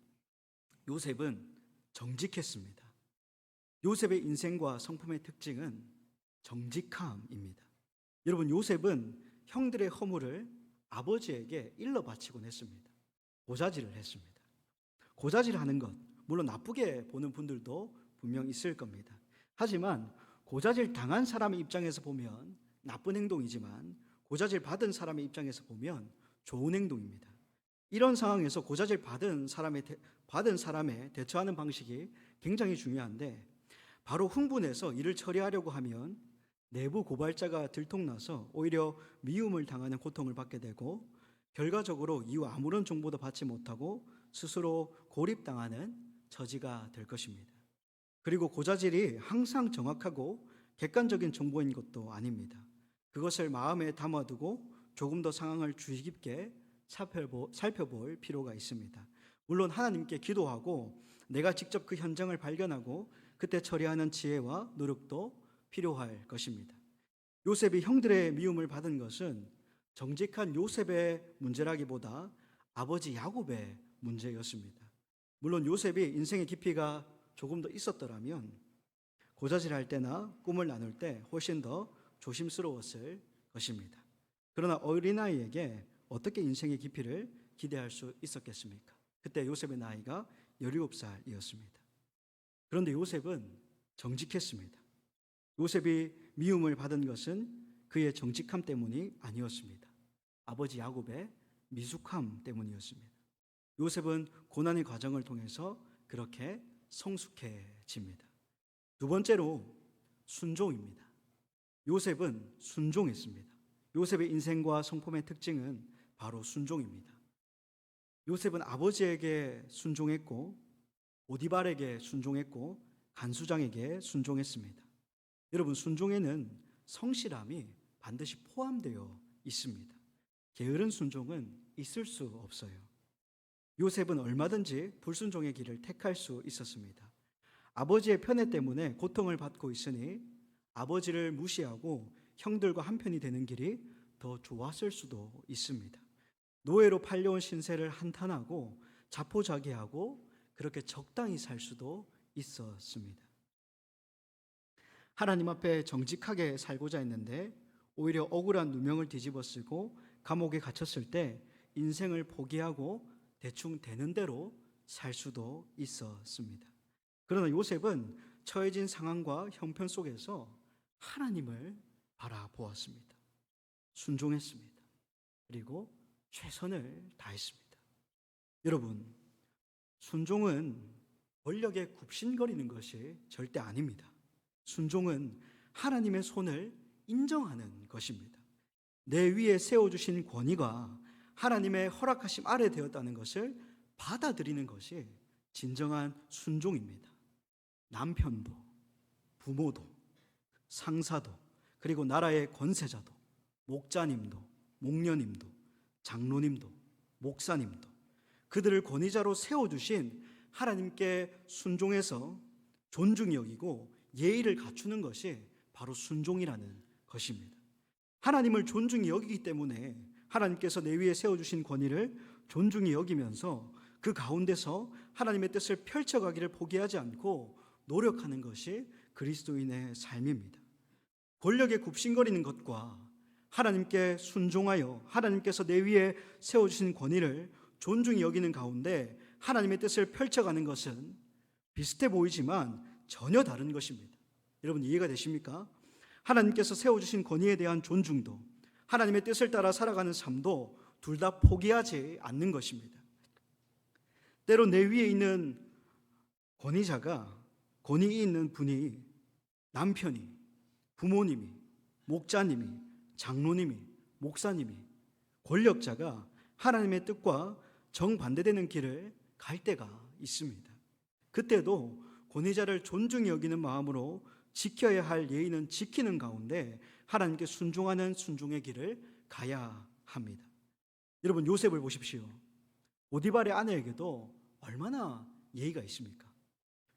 요셉은 정직했습니다. 요셉의 인생과 성품의 특징은 정직함입니다. 여러분, 요셉은 형들의 허물을 아버지에게 일러 바치곤 했습니다. 고자질을 했습니다. 고자질을 하는 것, 물론 나쁘게 보는 분들도 분명 있을 겁니다. 하지만 고자질 당한 사람의 입장에서 보면 나쁜 행동이지만 고자질 받은 사람의 입장에서 보면 좋은 행동입니다. 이런 상황에서 고자질 받은 사람의 대처하는 방식이 굉장히 중요한데, 바로 흥분해서 일을 처리하려고 하면 내부 고발자가 들통나서 오히려 미움을 당하는 고통을 받게 되고 결과적으로 이후 아무런 정보도 받지 못하고 스스로 고립당하는 처지가 될 것입니다. 그리고 고자질이 항상 정확하고 객관적인 정보인 것도 아닙니다. 그것을 마음에 담아두고 조금 더 상황을 주의 깊게 살펴볼 필요가 있습니다. 물론 하나님께 기도하고 내가 직접 그 현장을 발견하고 그때 처리하는 지혜와 노력도 필요할 것입니다. 요셉이 형들의 미움을 받은 것은 정직한 요셉의 문제라기보다 아버지 야곱의 문제였습니다. 물론 요셉이 인생의 깊이가 조금 더 있었더라면 고자질할 때나 꿈을 나눌 때 훨씬 더 조심스러웠을 것입니다. 그러나 어린아이에게 어떻게 인생의 깊이를 기대할 수 있었겠습니까? 그때 요셉의 나이가 17살이었습니다. 그런데 요셉은 정직했습니다. 요셉이 미움을 받은 것은 그의 정직함 때문이 아니었습니다. 아버지 야곱의 미숙함 때문이었습니다. 요셉은 고난의 과정을 통해서 그렇게 성숙해집니다. 두 번째로 순종입니다. 요셉은 순종했습니다. 요셉의 인생과 성품의 특징은 바로 순종입니다. 요셉은 아버지에게 순종했고 보디발에게 순종했고 간수장에게 순종했습니다. 여러분, 순종에는 성실함이 반드시 포함되어 있습니다. 게으른 순종은 있을 수 없어요. 요셉은 얼마든지 불순종의 길을 택할 수 있었습니다. 아버지의 편애 때문에 고통을 받고 있으니 아버지를 무시하고 형들과 한편이 되는 길이 더 좋았을 수도 있습니다. 노예로 팔려온 신세를 한탄하고 자포자기하고 그렇게 적당히 살 수도 있었습니다. 하나님 앞에 정직하게 살고자 했는데 오히려 억울한 누명을 뒤집어쓰고 감옥에 갇혔을 때 인생을 포기하고 대충 되는 대로 살 수도 있었습니다. 그러나 요셉은 처해진 상황과 형편 속에서 하나님을 바라보았습니다. 순종했습니다. 그리고 최선을 다했습니다. 여러분, 순종은 권력에 굽신거리는 것이 절대 아닙니다. 순종은 하나님의 손을 인정하는 것입니다. 내 위에 세워주신 권위가 하나님의 허락하심 아래 되었다는 것을 받아들이는 것이 진정한 순종입니다. 남편도, 부모도, 상사도, 그리고 나라의 권세자도, 목자님도, 목녀님도, 장로님도, 목사님도 그들을 권위자로 세워주신 하나님께 순종해서 존중히 여기고 예의를 갖추는 것이 바로 순종이라는 것입니다. 하나님을 존중히 여기기 때문에 하나님께서 내 위에 세워주신 권위를 존중히 여기면서 그 가운데서 하나님의 뜻을 펼쳐가기를 포기하지 않고 노력하는 것이 그리스도인의 삶입니다. 권력에 굽신거리는 것과 하나님께 순종하여 하나님께서 내 위에 세워주신 권위를 존중히 여기는 가운데 하나님의 뜻을 펼쳐가는 것은 비슷해 보이지만 전혀 다른 것입니다. 여러분, 이해가 되십니까? 하나님께서 세워주신 권위에 대한 존중도 하나님의 뜻을 따라 살아가는 삶도 둘 다 포기하지 않는 것입니다. 때로 내 위에 있는 권위자가, 권위 있는 분이 남편이, 부모님이, 목자님이, 장로님이, 목사님이, 권력자가 하나님의 뜻과 정반대되는 길을 갈 때가 있습니다. 그때도 권위자를 존중히 여기는 마음으로 지켜야 할 예의는 지키는 가운데 하나님께 순종하는 순종의 길을 가야 합니다. 여러분, 요셉을 보십시오. 보디발의 아내에게도 얼마나 예의가 있습니까?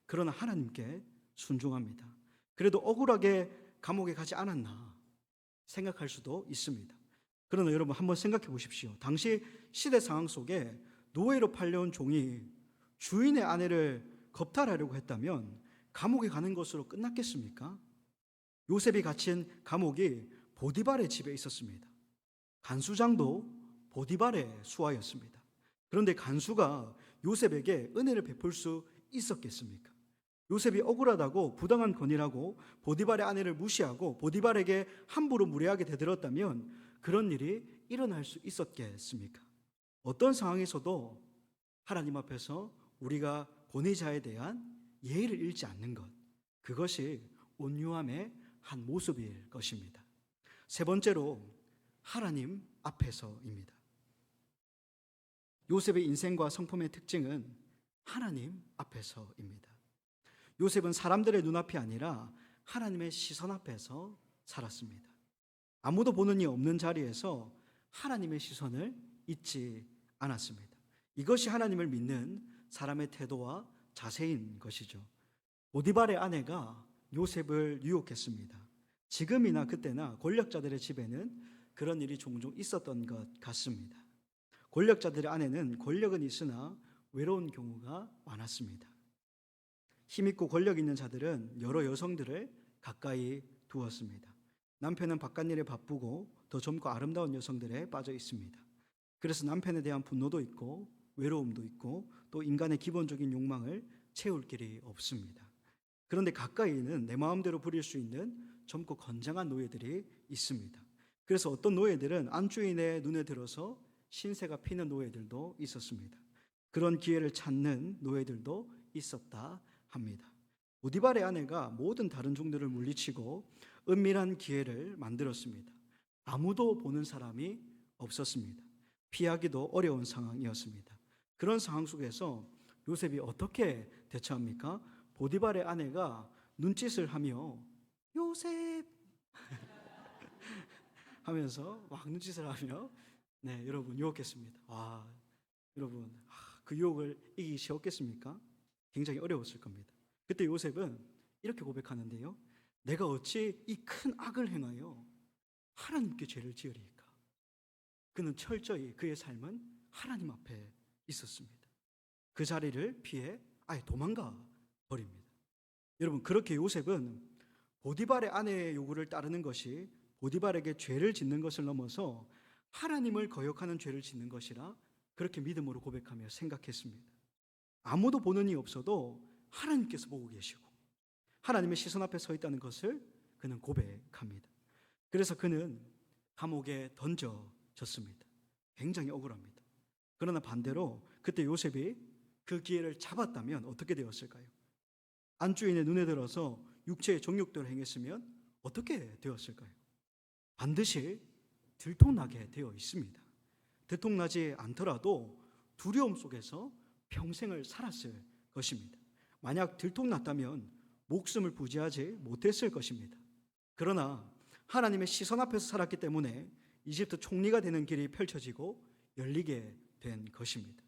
그러나 하나님께 순종합니다. 그래도 억울하게 감옥에 가지 않았나 생각할 수도 있습니다. 그러나 여러분, 한번 생각해 보십시오. 당시 시대 상황 속에 노예로 팔려온 종이 주인의 아내를 겁탈하려고 했다면 감옥에 가는 것으로 끝났겠습니까? 요셉이 갇힌 감옥이 보디발의 집에 있었습니다. 간수장도 보디발의 수하였습니다. 그런데 간수가 요셉에게 은혜를 베풀 수 있었겠습니까? 요셉이 억울하다고 부당한 권위라고 보디발의 아내를 무시하고 보디발에게 함부로 무례하게 대들었다면 그런 일이 일어날 수 있었겠습니까? 어떤 상황에서도 하나님 앞에서 우리가 권위자에 대한 예의를 잃지 않는 것, 그것이 온유함의 한 모습일 것입니다. 세 번째로 하나님 앞에서입니다. 요셉의 인생과 성품의 특징은 하나님 앞에서입니다. 요셉은 사람들의 눈앞이 아니라 하나님의 시선 앞에서 살았습니다. 아무도 보는 이 없는 자리에서 하나님의 시선을 잊지 않았습니다. 이것이 하나님을 믿는 사람의 태도와 자세인 것이죠. 보디발의 아내가 요셉을 유혹했습니다. 지금이나 그때나 권력자들의 집에는 그런 일이 종종 있었던 것 같습니다. 권력자들의 아내는 권력은 있으나 외로운 경우가 많았습니다. 힘있고 권력 있는 자들은 여러 여성들을 가까이 두었습니다. 남편은 바깥일에 바쁘고 더 젊고 아름다운 여성들에 빠져 있습니다. 그래서 남편에 대한 분노도 있고 외로움도 있고 또 인간의 기본적인 욕망을 채울 길이 없습니다. 그런데 가까이는 내 마음대로 부릴 수 있는 젊고 건장한 노예들이 있습니다. 그래서 어떤 노예들은 안주인의 눈에 들어서 신세가 피는 노예들도 있었습니다. 그런 기회를 찾는 노예들도 있었다 합니다. 보디발의 아내가 모든 다른 종들을 물리치고 은밀한 기회를 만들었습니다. 아무도 보는 사람이 없었습니다. 피하기도 어려운 상황이었습니다. 그런 상황 속에서 요셉이 어떻게 대처합니까? 보디발의 아내가 눈짓을 하며 요셉 하면서 막 눈짓을 하며 네, 여러분 유혹했습니다. 와, 여러분 그 유혹을 이기기 쉬웠겠습니까? 굉장히 어려웠을 겁니다. 그때 요셉은 이렇게 고백하는데요. 내가 어찌 이 큰 악을 행하여 하나님께 죄를 지으리까? 그는 철저히 그의 삶은 하나님 앞에 있었습니다. 그 자리를 피해 아예 도망가 버립니다. 여러분 그렇게 요셉은 보디발의 아내의 요구를 따르는 것이 보디발에게 죄를 짓는 것을 넘어서 하나님을 거역하는 죄를 짓는 것이라 그렇게 믿음으로 고백하며 생각했습니다. 아무도 보는 이 없어도 하나님께서 보고 계시고 하나님의 시선 앞에 서 있다는 것을 그는 고백합니다. 그래서 그는 감옥에 던져졌습니다. 굉장히 억울합니다. 그러나 반대로 그때 요셉이 그 기회를 잡았다면 어떻게 되었을까요? 안주인의 눈에 들어서 육체의 정욕대로 행했으면 어떻게 되었을까요? 반드시 들통나게 되어 있습니다. 들통나지 않더라도 두려움 속에서 평생을 살았을 것입니다. 만약 들통났다면 목숨을 부지하지 못했을 것입니다. 그러나 하나님의 시선 앞에서 살았기 때문에 이집트 총리가 되는 길이 펼쳐지고 열리게 된 것입니다.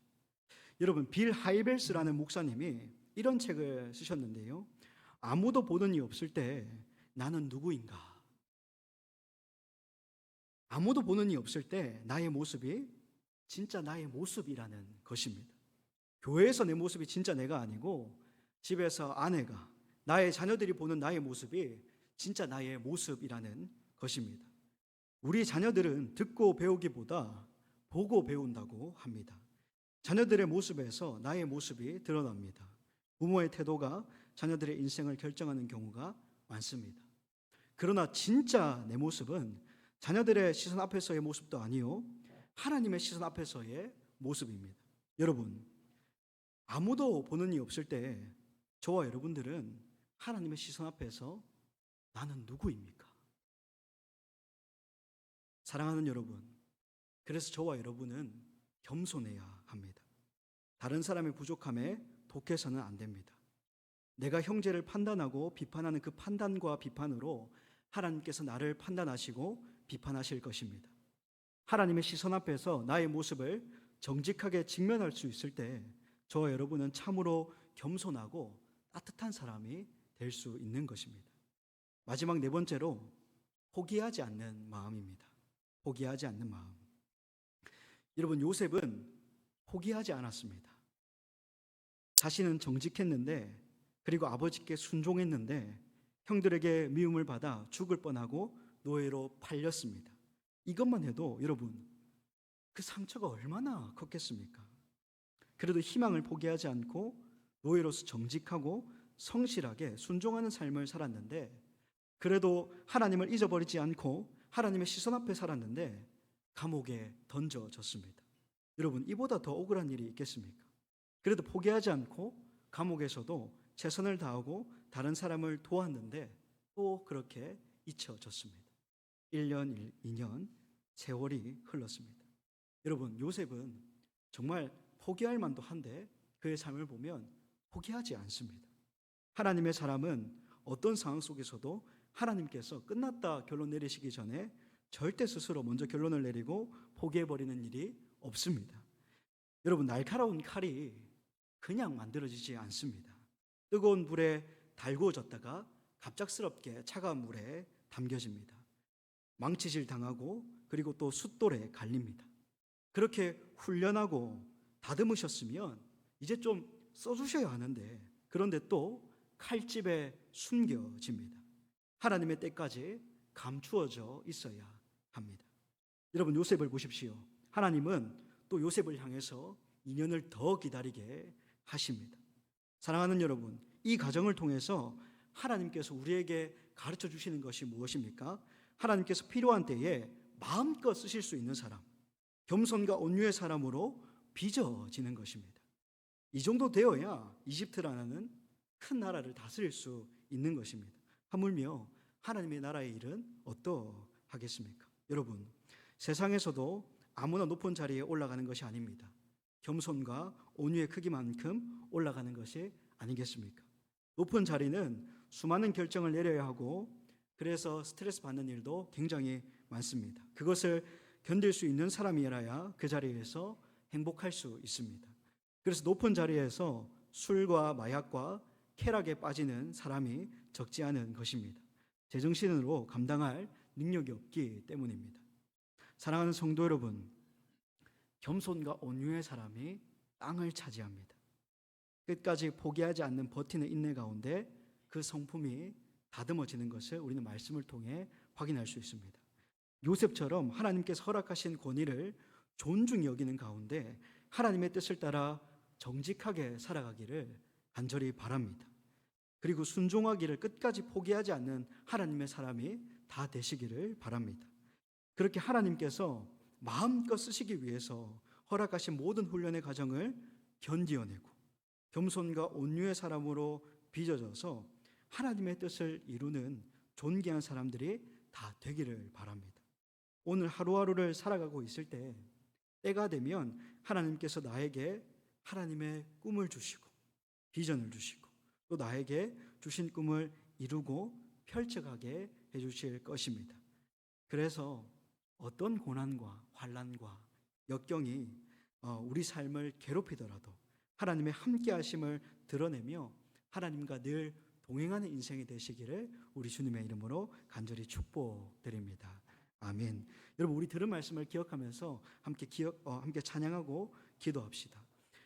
여러분 빌 하이벨스라는 목사님이 이런 책을 쓰셨는데요. 아무도 보는 이 없을 때 나는 누구인가? 아무도 보는 이 없을 때 나의 모습이 진짜 나의 모습이라는 것입니다. 교회에서 내 모습이 진짜 내가 아니고 집에서 아내가 나의 자녀들이 보는 나의 모습이 진짜 나의 모습이라는 것입니다. 우리 자녀들은 듣고 배우기보다 보고 배운다고 합니다. 자녀들의 모습에서 나의 모습이 드러납니다. 부모의 태도가 자녀들의 인생을 결정하는 경우가 많습니다. 그러나 진짜 내 모습은 자녀들의 시선 앞에서의 모습도 아니요 하나님의 시선 앞에서의 모습입니다. 여러분 아무도 보는 이 없을 때 저와 여러분들은 하나님의 시선 앞에서 나는 누구입니까? 사랑하는 여러분, 그래서 저와 여러분은 겸손해야 합니다. 다른 사람의 부족함에 독해서는 안 됩니다. 내가 형제를 판단하고 비판하는 그 판단과 비판으로 하나님께서 나를 판단하시고 비판하실 것입니다. 하나님의 시선 앞에서 나의 모습을 정직하게 직면할 수 있을 때 저와 여러분은 참으로 겸손하고 따뜻한 사람이 될 수 있는 것입니다. 마지막 네 번째로 포기하지 않는 마음입니다. 포기하지 않는 마음. 여러분 요셉은 포기하지 않았습니다. 자신은 정직했는데 그리고 아버지께 순종했는데 형들에게 미움을 받아 죽을 뻔하고 노예로 팔렸습니다. 이것만 해도 여러분 그 상처가 얼마나 컸겠습니까? 그래도 희망을 포기하지 않고 노예로서 정직하고 성실하게 순종하는 삶을 살았는데 그래도 하나님을 잊어버리지 않고 하나님의 시선 앞에 살았는데 감옥에 던져졌습니다. 여러분 이보다 더 억울한 일이 있겠습니까? 그래도 포기하지 않고 감옥에서도 최선을 다하고 다른 사람을 도왔는데 또 그렇게 잊혀졌습니다. 1년, 2년 세월이 흘렀습니다. 여러분 요셉은 정말 포기할 만도 한데 그의 삶을 보면 포기하지 않습니다. 하나님의 사람은 어떤 상황 속에서도 하나님께서 끝났다 결론 내리시기 전에 절대 스스로 먼저 결론을 내리고 포기해버리는 일이 없습니다. 여러분 날카로운 칼이 그냥 만들어지지 않습니다. 뜨거운 불에 달구어졌다가 갑작스럽게 차가운 물에 담겨집니다. 망치질 당하고 그리고 또 숫돌에 갈립니다. 그렇게 훈련하고 다듬으셨으면 이제 좀 써주셔야 하는데 그런데 또 칼집에 숨겨집니다. 하나님의 때까지 감추어져 있어야 합니다. 여러분 요셉을 보십시오. 하나님은 또 요셉을 향해서 2년을 더 기다리게 하십니다. 사랑하는 여러분, 이 과정을 통해서 하나님께서 우리에게 가르쳐 주시는 것이 무엇입니까? 하나님께서 필요한 때에 마음껏 쓰실 수 있는 사람, 겸손과 온유의 사람으로 빚어지는 것입니다. 이 정도 되어야 이집트라는 큰 나라를 다스릴 수 있는 것입니다. 하물며 하나님의 나라의 일은 어떠하겠습니까? 여러분, 세상에서도 아무나 높은 자리에 올라가는 것이 아닙니다. 겸손과 온유의 크기만큼 올라가는 것이 아니겠습니까? 높은 자리는 수많은 결정을 내려야 하고 그래서 스트레스 받는 일도 굉장히 많습니다. 그것을 견딜 수 있는 사람이라야 그 자리에서 행복할 수 있습니다. 그래서 높은 자리에서 술과 마약과 쾌락에 빠지는 사람이 적지 않은 것입니다. 제정신으로 감당할 능력이 없기 때문입니다. 사랑하는 성도 여러분, 겸손과 온유의 사람이 땅을 차지합니다. 끝까지 포기하지 않는 버티는 인내 가운데 그 성품이 다듬어지는 것을 우리는 말씀을 통해 확인할 수 있습니다. 요셉처럼 하나님께서 허락하신 권위를 존중히 여기는 가운데 하나님의 뜻을 따라 정직하게 살아가기를 간절히 바랍니다. 그리고 순종하기를 끝까지 포기하지 않는 하나님의 사람이 다 되시기를 바랍니다. 그렇게 하나님께서 마음껏 쓰시기 위해서 허락하신 모든 훈련의 과정을 견디어내고 겸손과 온유의 사람으로 빚어져서 하나님의 뜻을 이루는 존귀한 사람들이 다 되기를 바랍니다. 오늘 하루하루를 살아가고 있을 때 때가 되면 하나님께서 나에게 하나님의 꿈을 주시고 비전을 주시고 또 나에게 주신 꿈을 이루고 펼쳐가게 해주실 것입니다. 그래서 어떤 고난과 환난과 역경이 우리 삶을 괴롭히더라도 하나님의 함께 하심을 드러내며 하나님과 늘 동행하는 인생이 되시기를 우리 주님의 이름으로 간절히 축복드립니다. 아멘. 여러분, 우리 들은 말씀을 기억하면서 함께 찬양하고 기도합시다.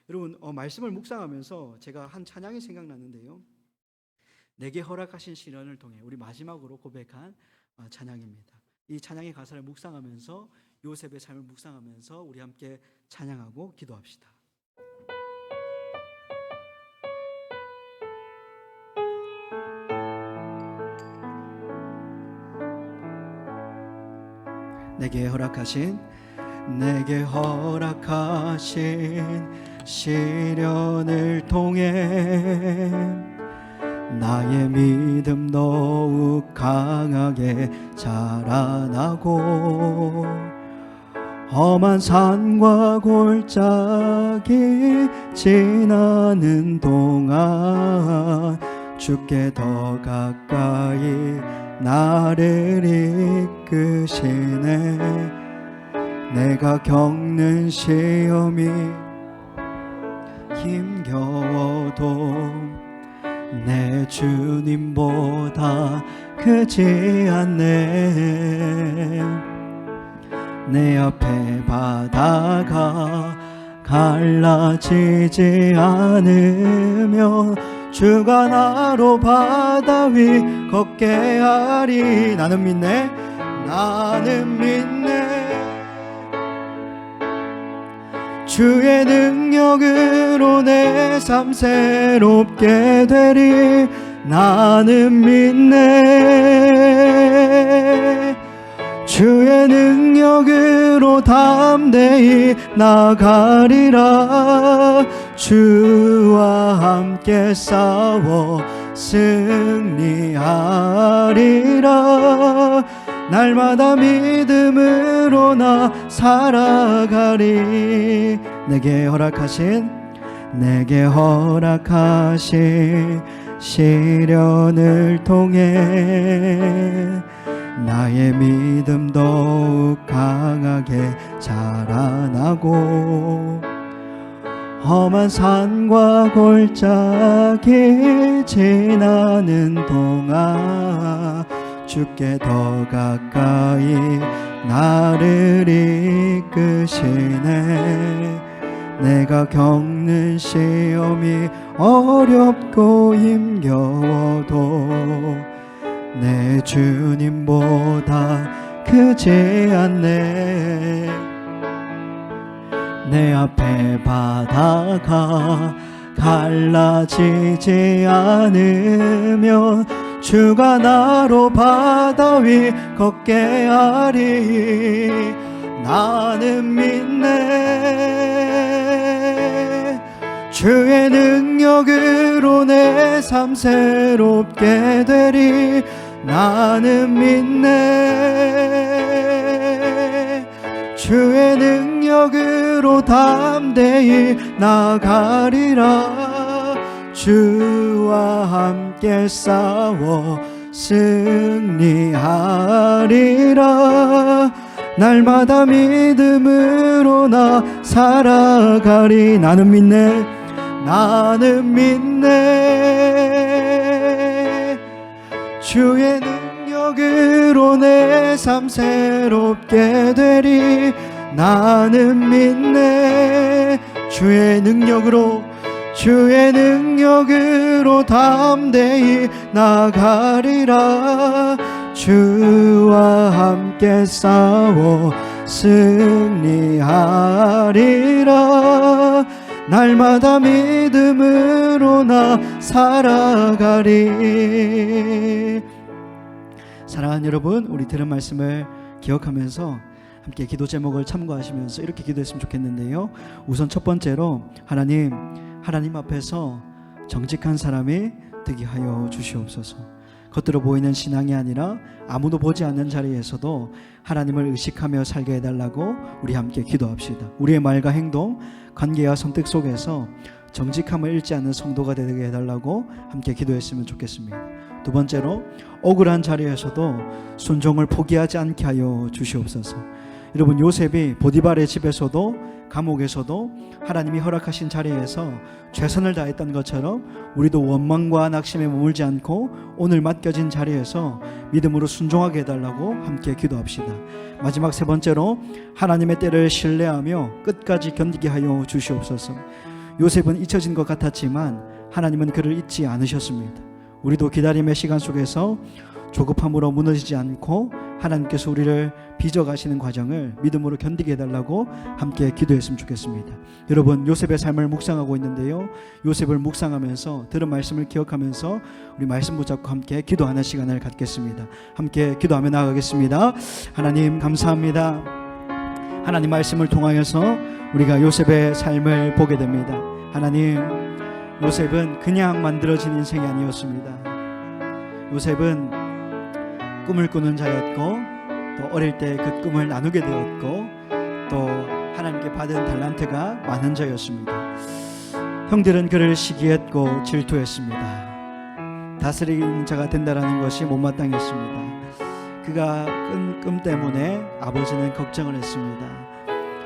여러분, 말씀을 묵상하면서 제가 한 찬양이 생각났는데요. 내게 허락하신 시련을 통해 우리 마지막으로 고백한 찬양입니다. 이 찬양의 가사를 묵상하면서 요셉의 삶을 묵상하면서 우리 함께 찬양하고 기도합시다. 내게 허락하신 시련을 통해 나의 믿음 더욱 강하게 자라나고 험한 산과 골짜기 지나는 동안 주께 더 가까이 나를 이끄시네. 내가 겪는 시험이 힘겨워도 내 주님보다 크지 않네. 내 앞에 바다가 갈라지지 않으면 주가 나로 바다 위 걷게 하리. 나는 믿네. 주의 능력으로 내 삶 새롭게 되리. 나는 믿네. 주의 능력으로 담대히 나가리라. 주와 함께 싸워 승리하리라. 날마다 믿음으로 나 살아가리. 내게 허락하신 시련을 통해 나의 믿음 더욱 강하게 자라나고 험한 산과 골짜기 지나는 동안 주께 더 가까이 나를 이끄시네. 내가 겪는 시험이 어렵고 힘겨워도 내 주님보다 크지 않네. 내 앞에 바다가 갈라지지 않으면 주가 나로 바다 위 걷게 하리. 나는 믿네. 주의 능력으로 내 삶 새롭게 되리. 나는 믿네. 주의 능력으로 담대히 나가리라. 주와 함께 싸워 승리하리라. 날마다 믿음으로 나 살아가리. 나는 믿네, 나는 믿네. 주의 능력으로 내 삶 새롭게 되리. 나는 믿네. 주의 능력으로, 주의 능력으로 담대히 나가리라. 주와 함께 싸워 승리하리라. 날마다 믿음으로 나 살아가리. 사랑하는 여러분, 우리 들은 말씀을 기억하면서 함께 기도 제목을 참고하시면서 이렇게 기도했으면 좋겠는데요. 우선 첫 번째로 하나님 앞에서 정직한 사람이 되게 하여 주시옵소서. 겉으로 보이는 신앙이 아니라 아무도 보지 않는 자리에서도 하나님을 의식하며 살게 해달라고 우리 함께 기도합시다. 우리의 말과 행동, 관계와 선택 속에서 정직함을 잃지 않는 성도가 되게 해달라고 함께 기도했으면 좋겠습니다. 두 번째로 억울한 자리에서도 순종을 포기하지 않게 하여 주시옵소서. 여러분, 요셉이 보디발의 집에서도 감옥에서도 하나님이 허락하신 자리에서 최선을 다했던 것처럼 우리도 원망과 낙심에 머물지 않고 오늘 맡겨진 자리에서 믿음으로 순종하게 해달라고 함께 기도합시다. 마지막 세 번째로 하나님의 때를 신뢰하며 끝까지 견디게 하여 주시옵소서. 요셉은 잊혀진 것 같았지만 하나님은 그를 잊지 않으셨습니다. 우리도 기다림의 시간 속에서 조급함으로 무너지지 않고 하나님께서 우리를 빚어가시는 과정을 믿음으로 견디게 해달라고 함께 기도했으면 좋겠습니다. 여러분, 요셉의 삶을 묵상하고 있는데요, 요셉을 묵상하면서 들은 말씀을 기억하면서 우리 말씀 붙잡고 함께 기도하는 시간을 갖겠습니다. 함께 기도하며 나아가겠습니다. 하나님 감사합니다. 하나님 말씀을 통하여서 우리가 요셉의 삶을 보게 됩니다. 하나님, 요셉은 그냥 만들어진 인생이 아니었습니다. 요셉은 꿈을 꾸는 자였고, 또 어릴 때 그 꿈을 나누게 되었고, 또 하나님께 받은 달란트가 많은 자였습니다. 형들은 그를 시기했고 질투했습니다. 다스리는 자가 된다라는 것이 못마땅했습니다. 그가 끈 꿈 때문에 아버지는 걱정을 했습니다.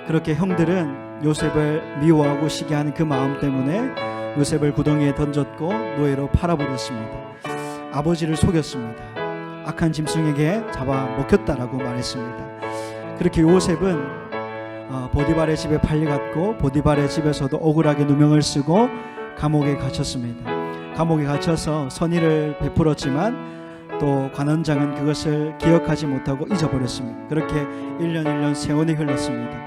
그렇게 형들은 요셉을 미워하고 시기하는 그 마음 때문에 요셉을 구덩이에 던졌고 노예로 팔아버렸습니다. 아버지를 속였습니다. 악한 짐승에게 잡아 먹혔다라고 말했습니다. 그렇게 요셉은 보디발의 집에 팔려갔고, 보디발의 집에서도 억울하게 누명을 쓰고 감옥에 갇혔습니다. 감옥에 갇혀서 선의를 베풀었지만 또 관원장은 그것을 기억하지 못하고 잊어버렸습니다. 그렇게 1년 세월이 흘렀습니다.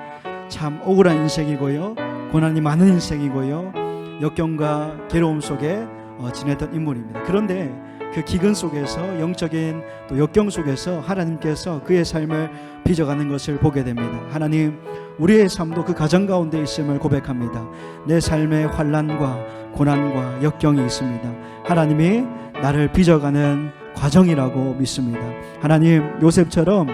참 억울한 인생이고요, 고난이 많은 인생이고요, 역경과 괴로움 속에 지냈던 인물입니다. 그런데 그 기근 속에서, 영적인 또 역경 속에서 하나님께서 그의 삶을 빚어가는 것을 보게 됩니다. 하나님, 우리의 삶도 그 가정 가운데 있음을 고백합니다. 내 삶에 환난과 고난과 역경이 있습니다. 하나님이 나를 빚어가는 과정이라고 믿습니다. 하나님, 요셉처럼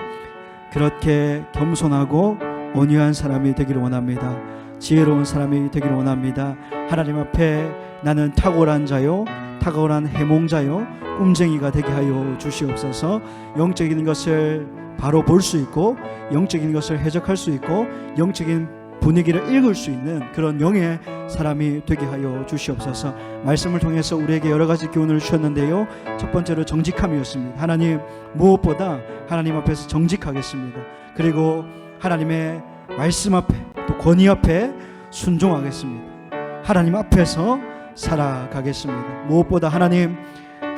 그렇게 겸손하고 온유한 사람이 되기를 원합니다. 지혜로운 사람이 되기를 원합니다. 하나님 앞에 나는 탁월한 자요, 탁월한 해몽자요, 꿈쟁이가 되게 하여 주시옵소서. 영적인 것을 바로 볼 수 있고, 영적인 것을 해석할 수 있고, 영적인 분위기를 읽을 수 있는 그런 영의 사람이 되게 하여 주시옵소서. 말씀을 통해서 우리에게 여러 가지 교훈을 주셨는데요, 첫 번째로 정직함이었습니다. 하나님, 무엇보다 하나님 앞에서 정직하겠습니다. 그리고 하나님의 말씀 앞에, 또 권위 앞에 순종하겠습니다. 하나님 앞에서 살아가겠습니다. 무엇보다 하나님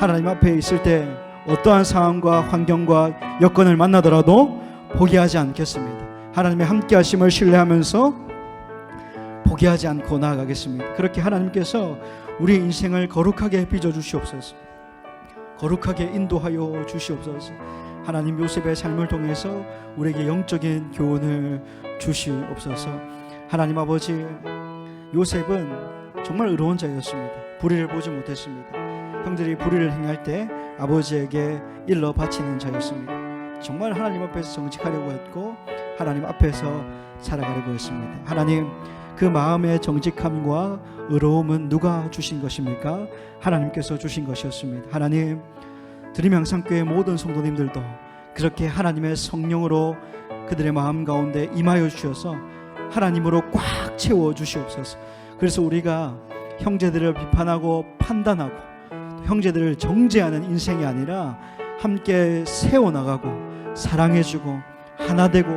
앞에 있을 때 어떠한 상황과 환경과 여건을 만나더라도 포기하지 않겠습니다. 하나님의 함께 하심을 신뢰하면서 포기하지 않고 나아가겠습니다. 그렇게 하나님께서 우리 인생을 거룩하게 빚어 주시옵소서. 거룩하게 인도하여 주시옵소서. 하나님, 요셉의 삶을 통해서 우리에게 영적인 교훈을 주시옵소서. 하나님 아버지, 요셉은 정말 의로운 자였습니다. 불의를 보지 못했습니다. 형들이 불의를 행할 때 아버지에게 일러 바치는 자였습니다. 정말 하나님 앞에서 정직하려고 했고 하나님 앞에서 살아가려고 했습니다. 하나님, 그 마음의 정직함과 의로움은 누가 주신 것입니까? 하나님께서 주신 것이었습니다. 하나님, 드림향상교회 모든 성도님들도 그렇게 하나님의 성령으로 그들의 마음 가운데 임하여 주셔서 하나님으로 꽉 채워 주시옵소서. 그래서 우리가 형제들을 비판하고 판단하고 형제들을 정죄하는 인생이 아니라 함께 세워나가고 사랑해주고 하나되고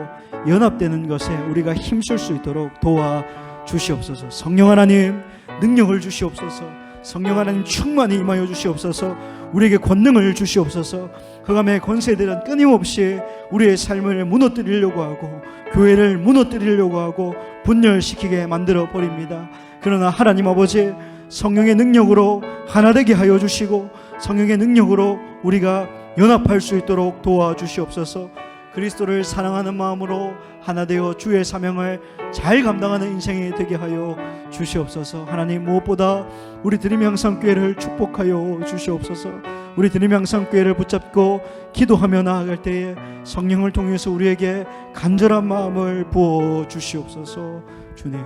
연합되는 것에 우리가 힘쓸 수 있도록 도와주시옵소서. 성령 하나님, 능력을 주시옵소서. 성령 하나님, 충만히 임하여 주시옵소서. 우리에게 권능을 주시옵소서. 흑암의 권세들은 끊임없이 우리의 삶을 무너뜨리려고 하고 교회를 무너뜨리려고 하고 분열시키게 만들어 버립니다. 그러나 하나님 아버지, 성령의 능력으로 하나되게 하여 주시고 성령의 능력으로 우리가 연합할 수 있도록 도와주시옵소서. 그리스도를 사랑하는 마음으로 하나 되어 주의 사명을 잘 감당하는 인생이 되게 하여 주시옵소서. 하나님, 무엇보다 우리 드림향상교회를 축복하여 주시옵소서. 우리 드림향상교회를 붙잡고 기도하며 나아갈 때에 성령을 통해서 우리에게 간절한 마음을 부어 주시옵소서. 주님,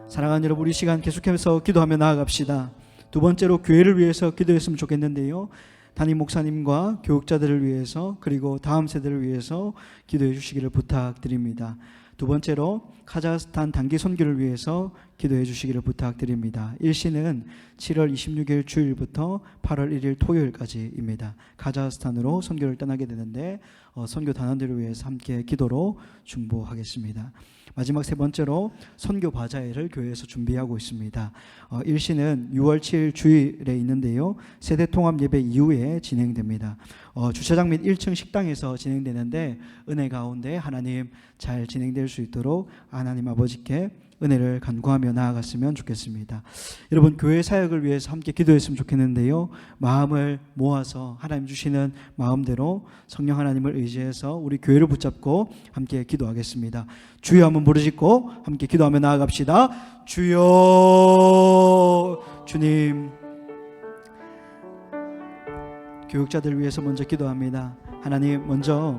사랑하는 여러분, 우리 시간 계속해서 기도하며 나아갑시다. 두 번째로 교회를 위해서 기도했으면 좋겠는데요, 담임 목사님과 교육자들을 위해서 그리고 다음 세대를 위해서 기도해 주시기를 부탁드립니다. 두 번째로 카자흐스탄 단기 선교를 위해서 기도해 주시기를 부탁드립니다. 일시는 7월 26일 주일부터 8월 1일 토요일까지입니다. 카자흐스탄으로 선교를 떠나게 되는데 선교 단원들을 위해서 함께 기도로 중보하겠습니다. 마지막 세 번째로 선교 바자회를 교회에서 준비하고 있습니다. 일시는 6월 7일 주일에 있는데요, 세대 통합 예배 이후에 진행됩니다. 주차장 및 1층 식당에서 진행되는데 은혜 가운데 하나님 잘 진행될 수 있도록 하나님 아버지께 은혜를 간구하며 나아갔으면 좋겠습니다. 여러분, 교회 사역을 위해서 함께 기도했으면 좋겠는데요, 마음을 모아서 하나님 주시는 마음대로 성령 하나님을 의지해서 우리 교회를 붙잡고 함께 기도하겠습니다. 주여 한번 부르짖고 함께 기도하며 나아갑시다. 주여. 주님, 교육자들을 위해서 먼저 기도합니다. 하나님, 먼저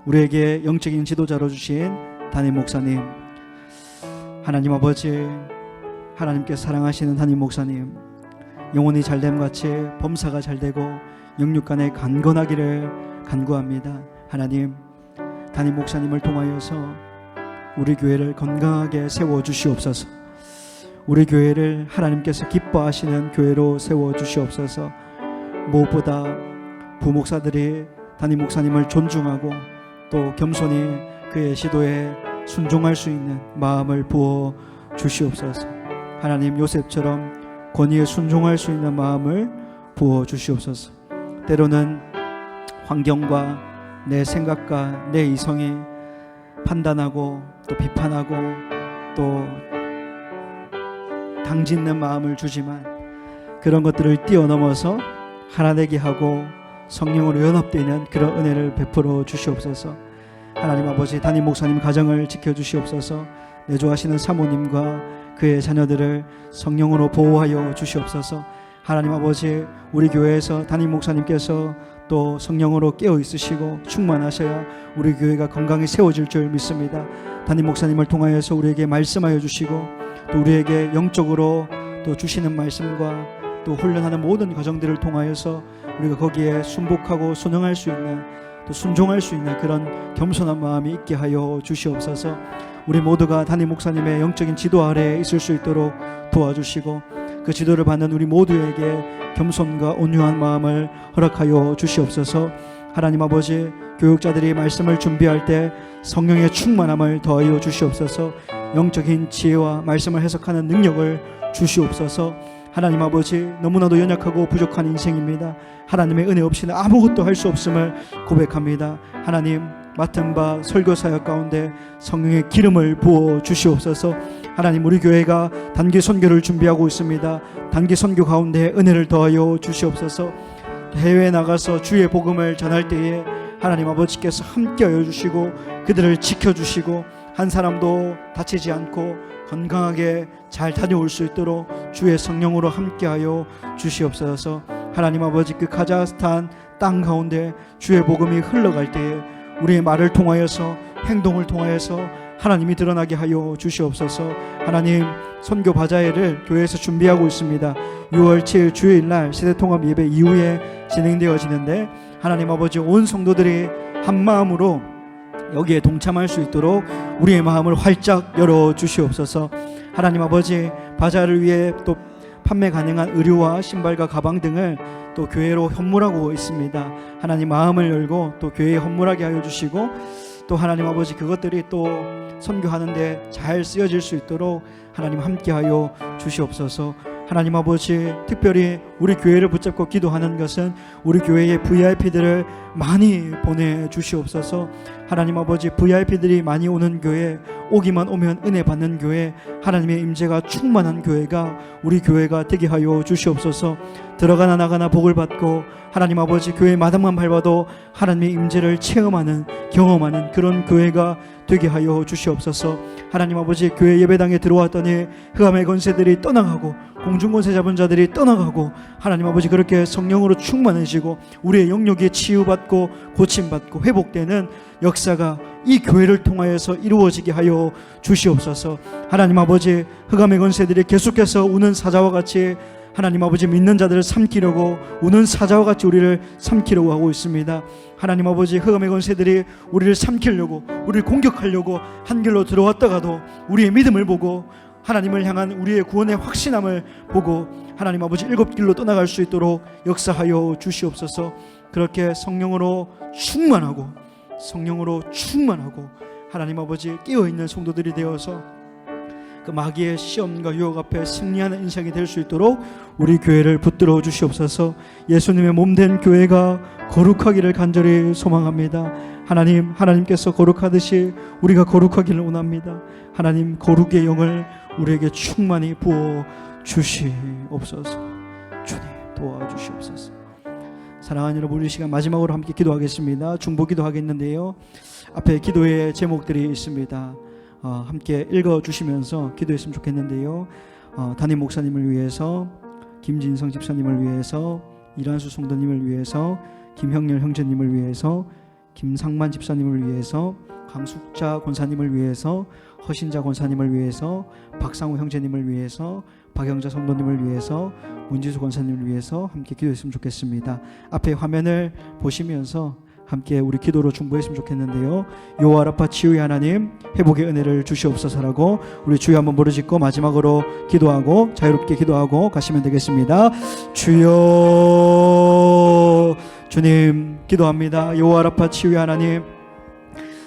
우리에게 영적인 지도자로 주신 담임 목사님, 하나님 아버지, 하나님께서 사랑하시는 담임 목사님, 영혼이 잘됨같이 범사가 잘되고 영육간에 강건하기를 간구합니다. 하나님, 담임 목사님을 통하여서 우리 교회를 건강하게 세워주시옵소서. 우리 교회를 하나님께서 기뻐하시는 교회로 세워주시옵소서. 무엇보다 부목사들이 담임 목사님을 존중하고 또 겸손히 그의 시도에 순종할 수 있는 마음을 부어 주시옵소서. 하나님, 요셉처럼 권위에 순종할 수 있는 마음을 부어 주시옵소서. 때로는 환경과 내 생각과 내 이성이 판단하고 또 비판하고 또 당짓는 마음을 주지만 그런 것들을 뛰어넘어서 하나되게 하고 성령으로 연합되는 그런 은혜를 베풀어 주시옵소서. 하나님 아버지, 담임 목사님 가정을 지켜주시옵소서. 내조하시는 사모님과 그의 자녀들을 성령으로 보호하여 주시옵소서. 하나님 아버지, 우리 교회에서 담임 목사님께서 또 성령으로 깨어 있으시고 충만하셔야 우리 교회가 건강히 세워질 줄 믿습니다. 담임 목사님을 통하여서 우리에게 말씀하여 주시고 또 우리에게 영적으로 또 주시는 말씀과 또 훈련하는 모든 과정들을 통하여서 우리가 거기에 순복하고 순응할 수 있는 또 순종할 수 있는 그런 겸손한 마음이 있게 하여 주시옵소서. 우리 모두가 담임 목사님의 영적인 지도 아래에 있을 수 있도록 도와주시고 그 지도를 받는 우리 모두에게 겸손과 온유한 마음을 허락하여 주시옵소서. 하나님 아버지, 교육자들이 말씀을 준비할 때 성령의 충만함을 더하여 주시옵소서. 영적인 지혜와 말씀을 해석하는 능력을 주시옵소서. 하나님 아버지, 너무나도 연약하고 부족한 인생입니다. 하나님의 은혜 없이는 아무것도 할 수 없음을 고백합니다. 하나님, 맡은 바 설교 사역 가운데 성령의 기름을 부어 주시옵소서. 하나님, 우리 교회가 단기 선교를 준비하고 있습니다. 단기 선교 가운데 은혜를 더하여 주시옵소서. 해외에 나가서 주의 복음을 전할 때에 하나님 아버지께서 함께하여 주시고 그들을 지켜주시고 한 사람도 다치지 않고 건강하게 잘 다녀올 수 있도록 주의 성령으로 함께하여 주시옵소서. 하나님 아버지, 그 카자흐스탄 땅 가운데 주의 복음이 흘러갈 때에 우리의 말을 통하여서 행동을 통하여서 하나님이 드러나게 하여 주시옵소서. 하나님, 선교 바자회를 교회에서 준비하고 있습니다. 6월 7일 주일날 세대통합 예배 이후에 진행되어지는데 하나님 아버지, 온 성도들이 한 마음으로 여기에 동참할 수 있도록 우리의 마음을 활짝 열어 주시옵소서. 하나님 아버지, 바자를 위해 또 판매 가능한 의류와 신발과 가방 등을 또 교회로 헌물하고 있습니다. 하나님, 마음을 열고 또 교회에 헌물하게 하여 주시고, 또 하나님 아버지, 그것들이 또 선교하는데 잘 쓰여질 수 있도록 하나님 함께하여 주시옵소서. 하나님 아버지, 특별히 우리 교회를 붙잡고 기도하는 것은 우리 교회의 VIP들을 많이 보내주시옵소서. 하나님 아버지, VIP들이 많이 오는 교회, 오기만 오면 은혜 받는 교회, 하나님의 임재가 충만한 교회가 우리 교회가 되게 하여 주시옵소서. 들어가나 나가나 복을 받고 하나님 아버지, 교회 마당만 밟아도 하나님의 임재를 체험하는, 경험하는 그런 교회가 되게 하여 주시옵소서. 하나님 아버지, 교회 예배당에 들어왔더니 흑암의 권세들이 떠나가고 공중권세 잡은 자들이 떠나가고 하나님 아버지, 그렇게 성령으로 충만해지고 우리의 영역이 치유받고 고침받고 회복되는 역사가 이 교회를 통하여서 이루어지게 하여 주시옵소서. 하나님 아버지, 흑암의 권세들이 계속해서 우는 사자와 같이 하나님 아버지, 믿는 자들을 삼키려고, 우는 사자와 같이 우리를 삼키려고 하고 있습니다. 하나님 아버지, 흑암의 권세들이 우리를 삼키려고, 우리를 공격하려고 한 길로 들어왔다가도 우리의 믿음을 보고 하나님을 향한 우리의 구원의 확신함을 보고 하나님 아버지, 일곱 길로 떠나갈 수 있도록 역사하여 주시옵소서. 그렇게 성령으로 충만하고 하나님 아버지, 깨어있는 성도들이 되어서 그 마귀의 시험과 유혹 앞에 승리하는 인생이 될 수 있도록 우리 교회를 붙들어 주시옵소서. 예수님의 몸된 교회가 거룩하기를 간절히 소망합니다. 하나님, 하나님께서 거룩하듯이 우리가 거룩하기를 원합니다. 하나님, 거룩의 영을 우리에게 충만히 부어 주시옵소서. 주님, 도와주시옵소서. 사랑하는 여러분, 우리 시간 마지막으로 함께 기도하겠습니다. 중보 기도하겠는데요, 앞에 기도의 제목들이 있습니다. 함께 읽어주시면서 기도했으면 좋겠는데요, 담임 목사님을 위해서, 김진성 집사님을 위해서, 이란수 성도님을 위해서, 김형렬 형제님을 위해서, 김상만 집사님을 위해서, 강숙자 권사님을 위해서, 허신자 권사님을 위해서, 박상우 형제님을 위해서, 박영자 성도님을 위해서, 문지수 권사님을 위해서 함께 기도했으면 좋겠습니다. 앞에 화면을 보시면서 함께 우리 기도로 중보했으면 좋겠는데요, 여호와 라파 치유의 하나님, 회복의 은혜를 주시옵소서라고 우리 주여 한번 부르짖고 마지막으로 기도하고 자유롭게 기도하고 가시면 되겠습니다. 주여, 주님, 기도합니다. 여호와 라파 치유의 하나님,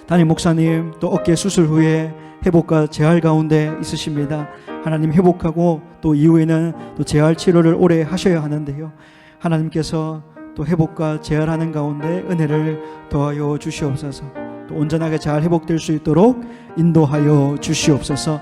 담임 목사님 또 어깨 수술 후에 회복과 재활 가운데 있으십니다. 하나님, 회복하고 또 이후에는 또 재활 치료를 오래 하셔야 하는데요, 하나님께서 또 회복과 재활하는 가운데 은혜를 더하여 주시옵소서. 또 온전하게 잘 회복될 수 있도록 인도하여 주시옵소서.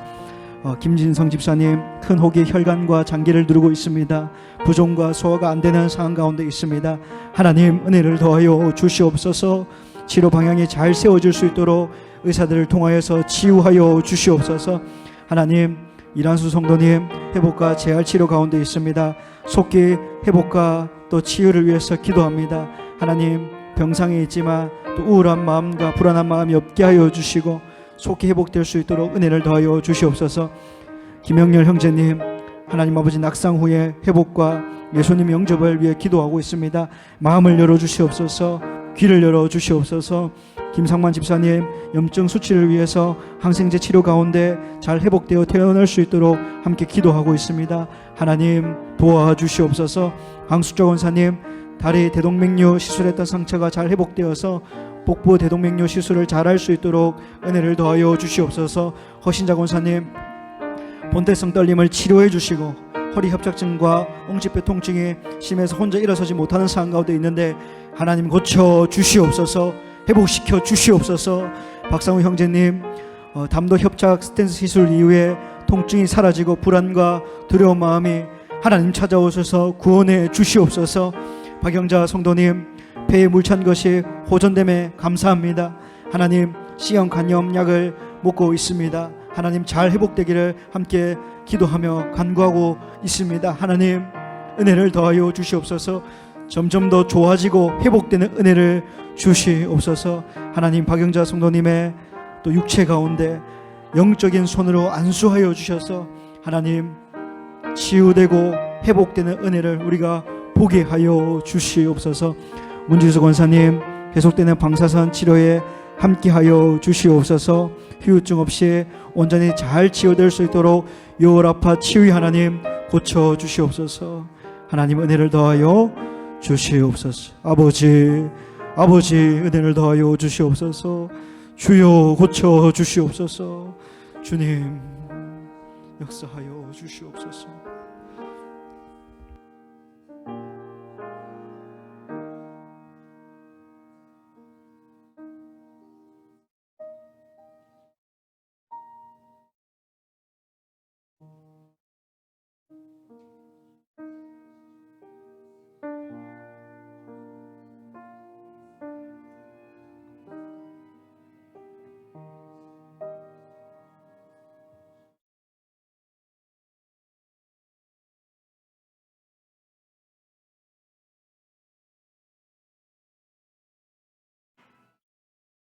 김진성 집사님, 큰 혹이 혈관과 장기를 누르고 있습니다. 부종과 소화가 안 되는 상황 가운데 있습니다. 하나님, 은혜를 더하여 주시옵소서. 치료 방향이 잘 세워질 수 있도록 의사들을 통하여서 치유하여 주시옵소서. 하나님, 이란수 성도님 회복과 재활 치료 가운데 있습니다. 속기 회복과 또 치유를 위해서 기도합니다. 하나님, 병상에 있지만 또 우울한 마음과 불안한 마음이 없게 하여 주시고 속히 회복될 수 있도록 은혜를 더하여 주시옵소서. 김영렬 형제님, 하나님 아버지, 낙상 후에 회복과 예수님 영접을 위해 기도하고 있습니다. 마음을 열어 주시옵소서. 귀를 열어 주시옵소서. 김상만 집사님, 염증 수치를 위해서 항생제 치료 가운데 잘 회복되어 태어날 수 있도록 함께 기도하고 있습니다. 하나님, 도와주시옵소서. 강숙자 원사님, 다리 대동맥류 시술했던 상처가 잘 회복되어서 복부 대동맥류 시술을 잘 할 수 있도록 은혜를 더하여 주시옵소서. 허신자 권사님, 본태성 떨림을 치료해 주시고 허리 협착증과 엉치뼈 통증이 심해서 혼자 일어서지 못하는 상황 가운데 있는데 하나님, 고쳐 주시옵소서. 회복시켜 주시옵소서. 박상우 형제님, 담도 협착 스텐스 시술 이후에 통증이 사라지고 불안과 두려운 마음이 하나님 찾아오셔서 구원해 주시옵소서. 박영자 성도님, 폐에 물 찬 것이 호전됨에 감사합니다. 하나님, C형 간염 약을 먹고 있습니다. 하나님, 잘 회복되기를 함께 기도하며 간구하고 있습니다. 하나님, 은혜를 더하여 주시옵소서. 점점 더 좋아지고 회복되는 은혜를 주시옵소서. 하나님, 박영자 성도님의 또 육체 가운데 영적인 손으로 안수하여 주셔서 하나님 치유되고 회복되는 은혜를 우리가 보게 하여 주시옵소서. 문지수 권사님 계속되는 방사선 치료에 함께하여 주시옵소서. 후유증 없이 온전히 잘 치유될 수 있도록 요라파 치유의 하나님 고쳐 주시옵소서. 하나님 은혜를 더하여 주시옵소서. 아버지 은혜를 더하여 주시옵소서. 주여 고쳐 주시옵소서. 주님 역사하여 주시옵소서.